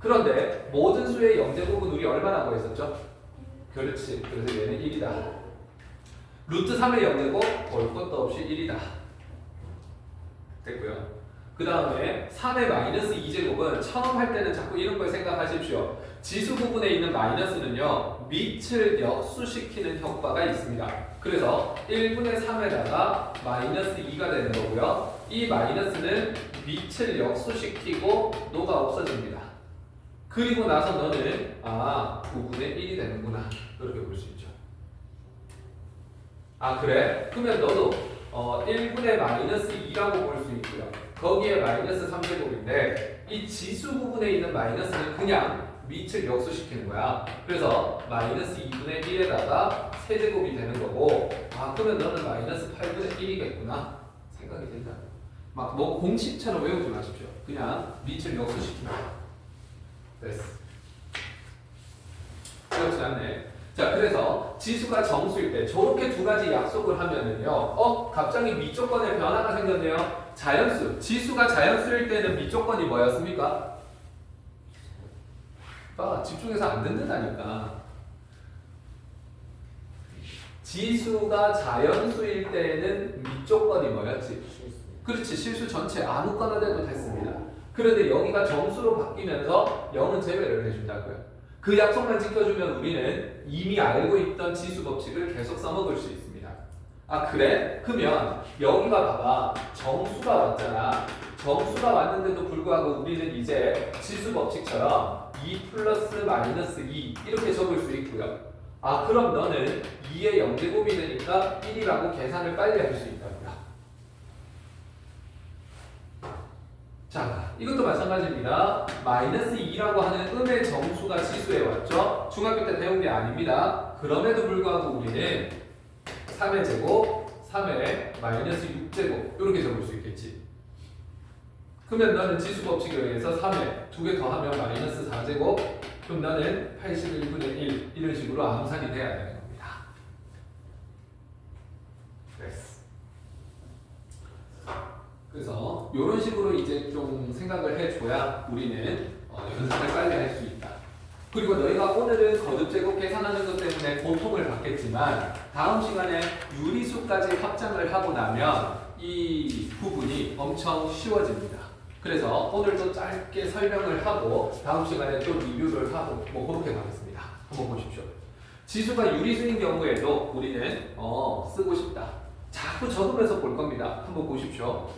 그런데 모든 수의 0제곱은 우리 얼마나 구했었죠? 그렇지. 그래서 얘는 1이다. 루트 3의 0제곱 볼 것도 없이 1이다. 됐고요. 그 다음에 3의 마이너스 2제곱은 처음 할 때는 자꾸 이런 걸 생각하십시오. 지수 부분에 있는 마이너스는요, 밑을 역수시키는 효과가 있습니다. 그래서 1분의 3에다가 마이너스 2가 되는 거고요. 이 마이너스는 밑을 역수시키고 노가 없어집니다. 그리고 나서 너는 9분의 1이 되는구나. 이렇게 볼 수 있죠. 그래? 그러면 너도 1분의 마이너스 2라고 볼 수 있고요. 거기에 마이너스 3제곱인데 이 지수 부분에 있는 마이너스는 그냥 밑을 역수시키는 거야. 그래서 마이너스 2분의 1에다가 세제곱이 되는 거고 그러면 너는 마이너스 8분의 1이겠구나 생각이 된다. 막 뭐 공식처럼 외우지 마십시오. 그냥 밑을 역수시키는 거야. 됐어. 그렇지 않네. 자, 그래서 지수가 정수일 때 저렇게 두 가지 약속을 하면은요, 갑자기 밑조건에 변화가 생겼네요. 자연수, 지수가 자연수일 때는 밑조건이 뭐였습니까? 집중해서 안 듣는다니까. 지수가 자연수일 때는 밑조건이 뭐였지? 실수. 그렇지, 실수 전체 아무거나 돼도 됐습니다. 그런데 여기가 정수로 바뀌면서 0은 제외를 해준다고요. 그 약속만 지켜주면 우리는 이미 알고 있던 지수 법칙을 계속 써먹을 수 있습니다. 그래? 그러면 여기가 봐봐. 정수가 왔잖아. 정수가 왔는데도 불구하고 우리는 이제 지수 법칙처럼 2 플러스 마이너스 2 이렇게 적을 수 있고요. 그럼 너는 2의 0제곱이 되니까 1이라고 계산을 빨리 할 수 있답니다. 자, 이것도 마찬가지입니다. 마이너스 2라고 하는 음의 정수가 지수에 왔죠. 중학교 때 배운 게 아닙니다. 그럼에도 불구하고 우리는 3의 제곱, 3의 마이너스 6제곱 이렇게 적을 수 있겠지. 그러면 너는 지수 법칙에 의해서 3에 2개 더하면 마이너스 4제곱, 그럼 너는 81분의 1 이런 식으로 암산이 돼야 되는 겁니다. 됐어. 그래서 이런 식으로 이제 좀 생각을 해줘야 우리는 연습을 빨리 할 수 있다. 그리고 너희가 오늘은 거듭제곱 계산하는 것 때문에 고통을 받겠지만 다음 시간에 유리수까지 확장을 하고 나면 이 부분이 엄청 쉬워집니다. 그래서 오늘 또 짧게 설명을 하고 다음 시간에 또 리뷰를 하고 뭐 그렇게 가겠습니다. 한번 보십시오. 지수가 유리수인 경우에도 우리는 쓰고 싶다. 자꾸 적으면서 볼 겁니다. 한번 보십시오.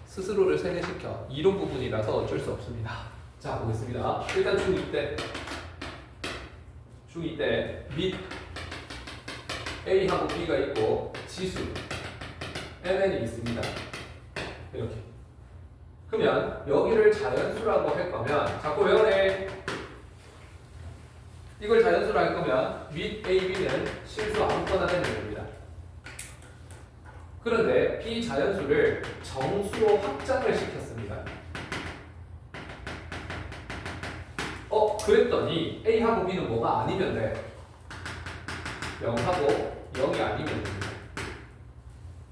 스스로를 세뇌시켜. 이론 부분이라서 어쩔 수 없습니다. 자, 보겠습니다. 일단 중2 때 및 A하고 B가 있고 지수 MN이 있습니다. 이렇게. 그러면 여기를 자연수라고 할 거면 자꾸 외워내. 이걸 자연수로 할 거면 및 AB는 실수 아무거나 되는 겁니다. 그런데 이 자연수를 정수로 확장을 시켰습니다. 그랬더니 A하고 B는 뭐가 아니면 돼. 0하고 0이 아니면 됩니다.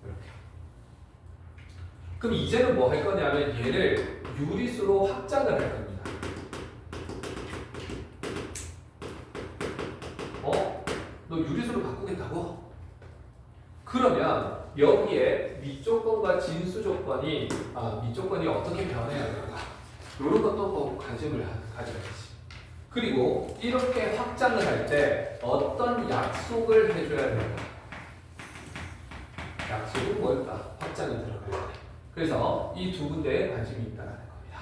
이렇게. 그럼 이제는 뭐 할 거냐면 얘를 유리수로 확장을 할 겁니다. 너 유리수로 바꾸겠다고? 그러면 여기에 밑조건과 진수조건이 밑조건이 어떻게 변해야 될까? 이런 것도 꼭 관심을 가져야지. 그리고 이렇게 확장을 할 때 어떤 약속을 해줘야 될까? 약속은 뭘까? 확장이 들어갈 때. 그래서 이 두 군데에 관심이 있다는 겁니다.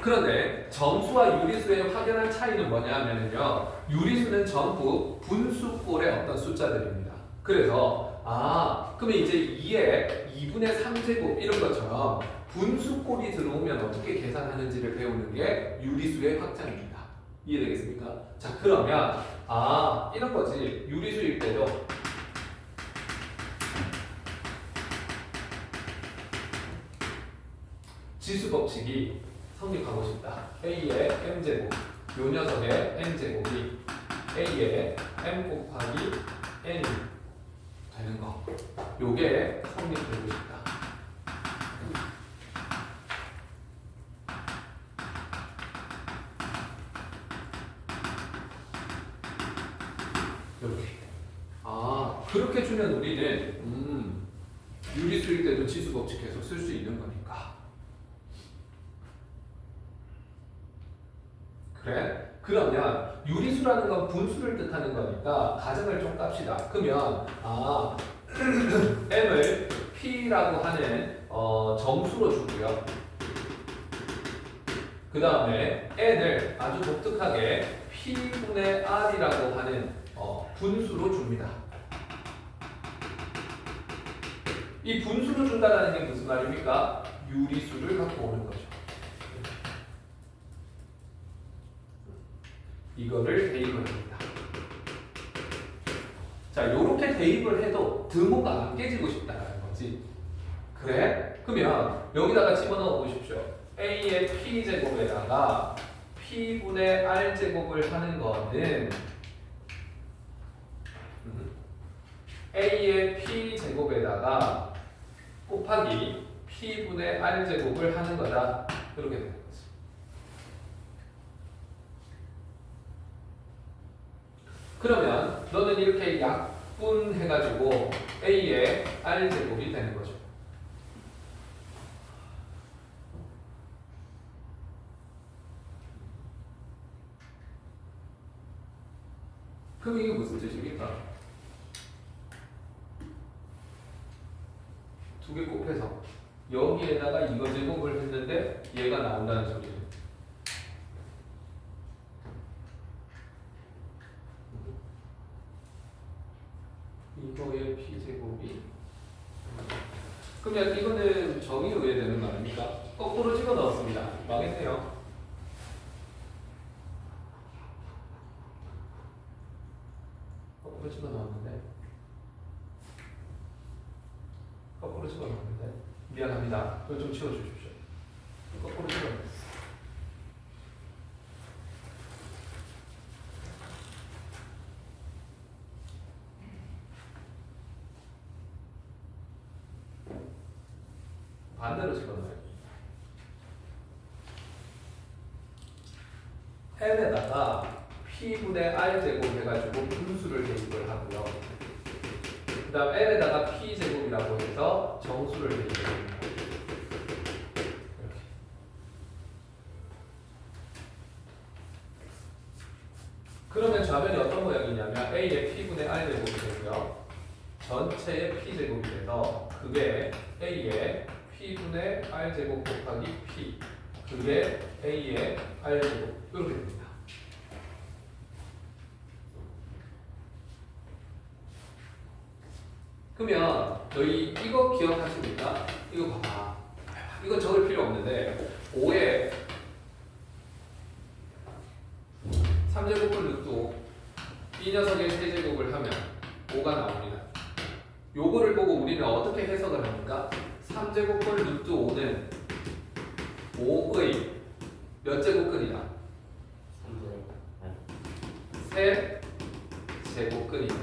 그런데 점수와 유리수의 확연한 차이는 뭐냐면요. 유리수는 전부 분수꼴의 어떤 숫자들입니다. 그래서 그러면 이제 2에 2분의 3제곱 이런 것처럼 분수꼴이 들어오면 어떻게 계산하는지를 배우는 게 유리수의 확장입니다. 이해되겠습니까? 자, 그러면 이런 거지. 유리수일 때도 지수 법칙이 성립하고 싶다. A의 m제곱, 요 녀석의 n제곱이 A의 m 곱하기 n이 되는 거. 요게 성립되고 싶다. 이렇게. 그렇게 주면 우리는 유리수일 때도 지수 법칙 계속 쓸 수 있는 거니까. 그래? 그러면 유리수라는 건 분수를 뜻하는 거니까 가정을 좀 깝시다. 그러면 m을 p라고 하는 정수로 주고요. 그 다음에 n을 아주 독특하게 p분의 r이라고 하는 분수로 줍니다. 이 분수로 준다는 게 무슨 말입니까? 유리수를 갖고 오는 거죠. 이거를 대입을 합니다. 자, 요렇게 대입을 해도 등호가 안 깨지고 싶다는 거지. 그래? 그러면 여기다가 집어넣어 보십시오. A의 P제곱에다가 P분의 R제곱을 하는 거는 A의 P제곱에다가 곱하기 P분의 R제곱을 하는 거다. 이렇게 되는 거지. 그러면 너는 이렇게 약분해가지고 A의 R제곱이 되는 거죠. 그럼 이게 무슨 뜻입니까? 두 개 곱해서 여기에다가 이거 제곱을 했는데 얘가 나온다는 소리예요. 이거의 P제곱이 그러면 이거는 정의로 해야 되는 거 아닙니까? 거꾸로 집어 넣었습니다. 망했네요. 거꾸로 집어 넣었는데 미안합니다. 이거 좀 치워주십시오. 거꾸로 집어 넣었어요. 반대로 집어넣어요. n에다가 p분의 r제곱 해가지고 분수를 대입을 하고요. 그 다음 n에다가 p제곱이라고 해서 정수를 대입을 합니다. 그러면 좌변이 어떤 모양이냐면 A의 P분의 R 제곱이 되고요. 전체의 P 제곱이 돼서 그게 A의 P분의 R 제곱 곱하기 P 그게 A의 R 제곱 이렇게 됩니다. 그러면 너희 이거 기억하십니까? 이거 봐봐. 이건 적을 필요 없는데 5에 3제곱을 루트 5 이 녀석의 세제곱을 하면 5가 나옵니다. 요거를 보고 우리는 어떻게 해석을 합니까? 3제곱을 루트 5는 5의 몇 제곱근이다? 3분의 3 제곱근이다.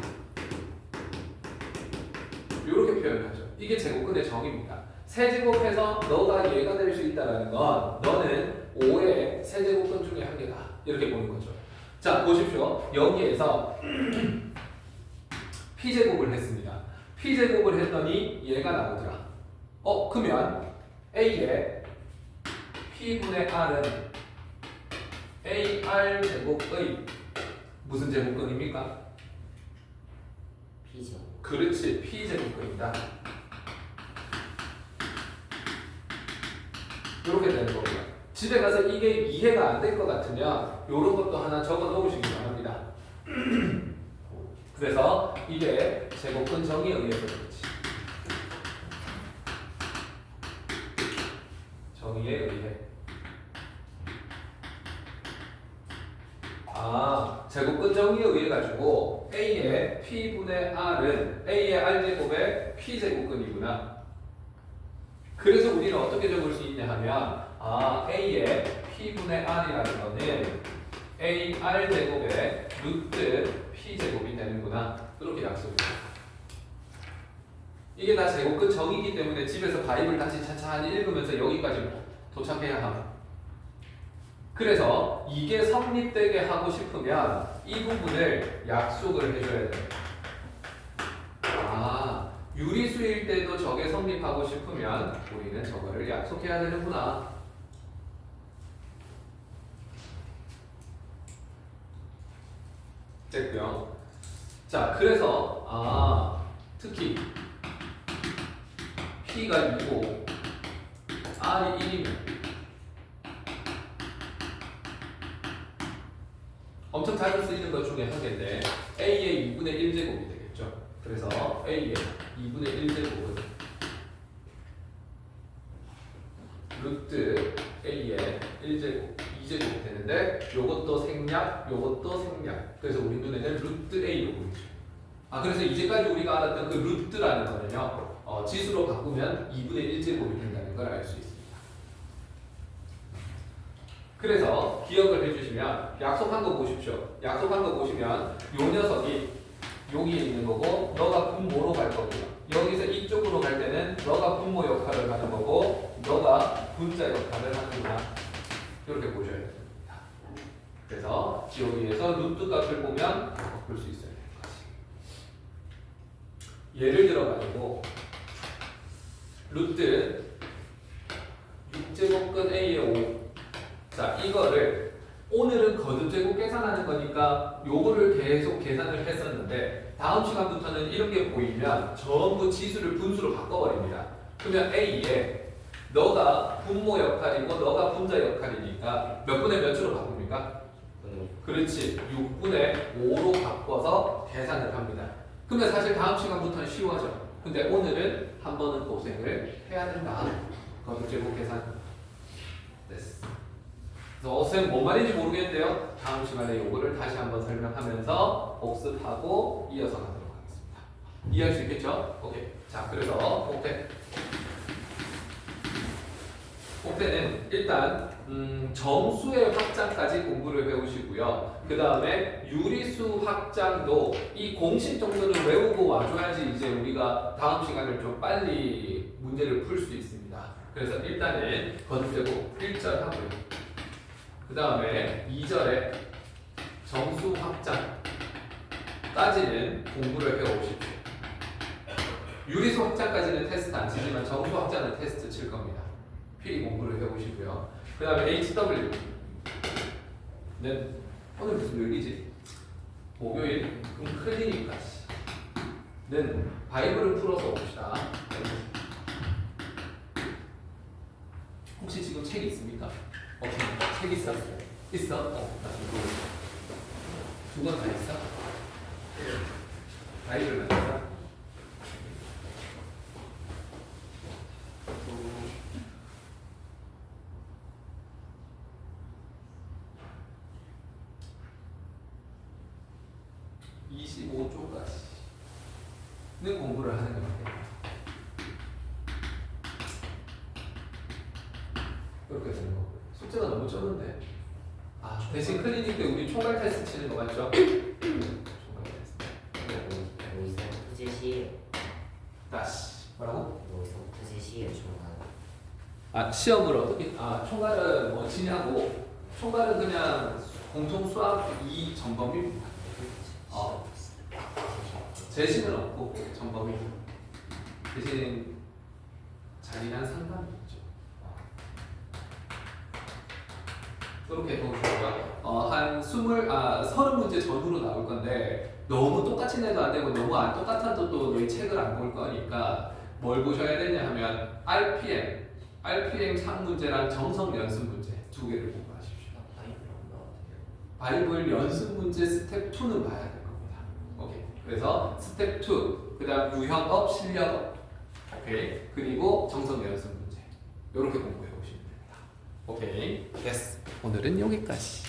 이렇게 표현하죠. 이게 제곱근의 정의입니다. 세제곱해서 너가 얘가 될 수 있다는 건 너는 5의 세제곱근 중에 한 개다. 이렇게 보는 거죠. 자, 보십시오. 여기에서 P제곱을 했습니다. P제곱을 했더니 얘가 나오더라. 그러면 A의 P분의 R은 AR 제곱의 무슨 제곱근입니까? P죠. 그렇지, P제곱근이다. 이렇게 되는 겁니다. 집에 가서 이게 이해가 안 될 것 같으면 이런 것도 하나 적어 놓으시기 바랍니다. 그래서 이게 제곱근 정의에 의해서 그렇지. 정의에 의해. 제곱근 정의에 의해 가지고 A의 P분의 R은 A의 R제곱의 P제곱근이구나. 그래서 우리는 어떻게 적을 수 있냐 하면 A의 P분의 R이라는 거는 AR 제곱의 루트 P제곱이 되는구나. 그렇게 약속입니다. 이게 다 제곱근 정의이기 때문에 집에서 바입을 다시 찬찬히 읽으면서 여기까지 도착해야 합니다. 그래서 이게 성립되게 하고 싶으면 이 부분을 약속을 해줘야 돼요. 유리수일 때도 저게 성립하고 싶으면 우리는 저거를 약속해야 되는구나. 됐고요. 자, 그래서 특히 P가 2고 R이 1이면 엄청 자주 쓰이는 것 중에 한 개인데 A의 2분의 1제곱이 되겠죠. 그래서 A의 2분의 1제곱은 루트 A의 1제곱, 2제곱이 되는데 요것도 생략, 요것도 생략. 그래서 우리 눈에는 루트 A로 보이죠. 그래서 이제까지 우리가 알았던 그 루트라는 거는요, 지수로 바꾸면 2분의 1제곱이 된다는 걸 알 수 있습니다. 그래서 기억을 해주시면 약속한 거 보십시오. 약속한 거 보시면 요 녀석이 여기에 있는 거고 너가 분모로 갈 거고요. 여기서 이쪽으로 갈 때는 너가 분모 역할을 하는 거고 너가 분자 역할을 하는구나. 이렇게 보셔야 됩니다. 그래서 여기에서 루트 값을 보면 바꿀 수 있어요. 예를 들어 가지고 루트 6제곱근 A의 5. 자, 이거를 오늘은 거듭제곱 계산하는 거니까 요거를 계속 계산을 했었는데 다음 시간부터는 이런 게 보이면 전부 지수를 분수로 바꿔버립니다. 그러면 A에 너가 분모 역할이고 너가 분자 역할이니까 몇 분의 몇으로 바꿉니까? 그렇지, 6분의 5로 바꿔서 계산을 합니다. 그러면 사실 다음 시간부터는 쉬워져. 근데 오늘은 한 번은 고생을 해야 된다. 거듭제곱 계산 됐어. 그래서 쌤 뭔 말인지 모르겠는데요. 다음 시간에 요거를 다시 한번 설명하면서 복습하고 이어서 가도록 하겠습니다. 이해할 수 있겠죠? 오케이. 자, 그래서 복대는 일단 정수의 확장까지 공부를 배우시고요. 그 다음에 유리수 확장도 이 공식 정도는 외우고 와줘야지 이제 우리가 다음 시간을 좀 빨리 문제를 풀 수 있습니다. 그래서 일단은 거듭되고 1절 하고요. 그 다음에 2절에 정수 확장까지는 공부를 해오십시오. 유리수 확장까지는 테스트 안 치지만 정수 확장은 테스트 칠 겁니다. 필히 공부를 해오시고요. 그 다음에 HW는 오늘 무슨 요일이지? 목요일 그럼 클리닉까지는 바이블을 풀어서 봅시다. 혹시 지금 책 있습니까? 오케이, 책 있어? 있어? 두 권 다 있어? 바이블만 있어? 는 공부를 하는 겁니다. 이렇게 되는 거고요. 숙제가 너무 적은데. 대신 클리닉 때 우리 총괄 테스트 치는 거 맞죠? 총괄 테스트. 여기서부터 제시예요. 다시 뭐라고? 여기서부터 제시예요. 중간. 시험을 어떻게? 총괄은 뭐 지냐고. 총괄은 그냥 공통 수학 2 전범입니다. 제시는 없고 전범이 대신 자리랑 상관이 있죠. 이렇게 보시고요. 한 30문제 전후로 나올 건데 너무 똑같이 내도 안 되고 너무 안 똑같아도 또 너희 책을 안 볼 거니까 뭘 보셔야 되냐 하면 RPM 상문제랑 정석 연습 문제 두 개를 공부하십시오. 바이블 연습 문제 스텝 2는 봐야 될 겁니다. 오케이. 그래서 스텝 2, 그다음 유형업, 실력업, 오케이. 그리고 정석 연습 문제 이렇게 공부해 보시면 됩니다. 오케이. 됐어. 오늘은 여기까지.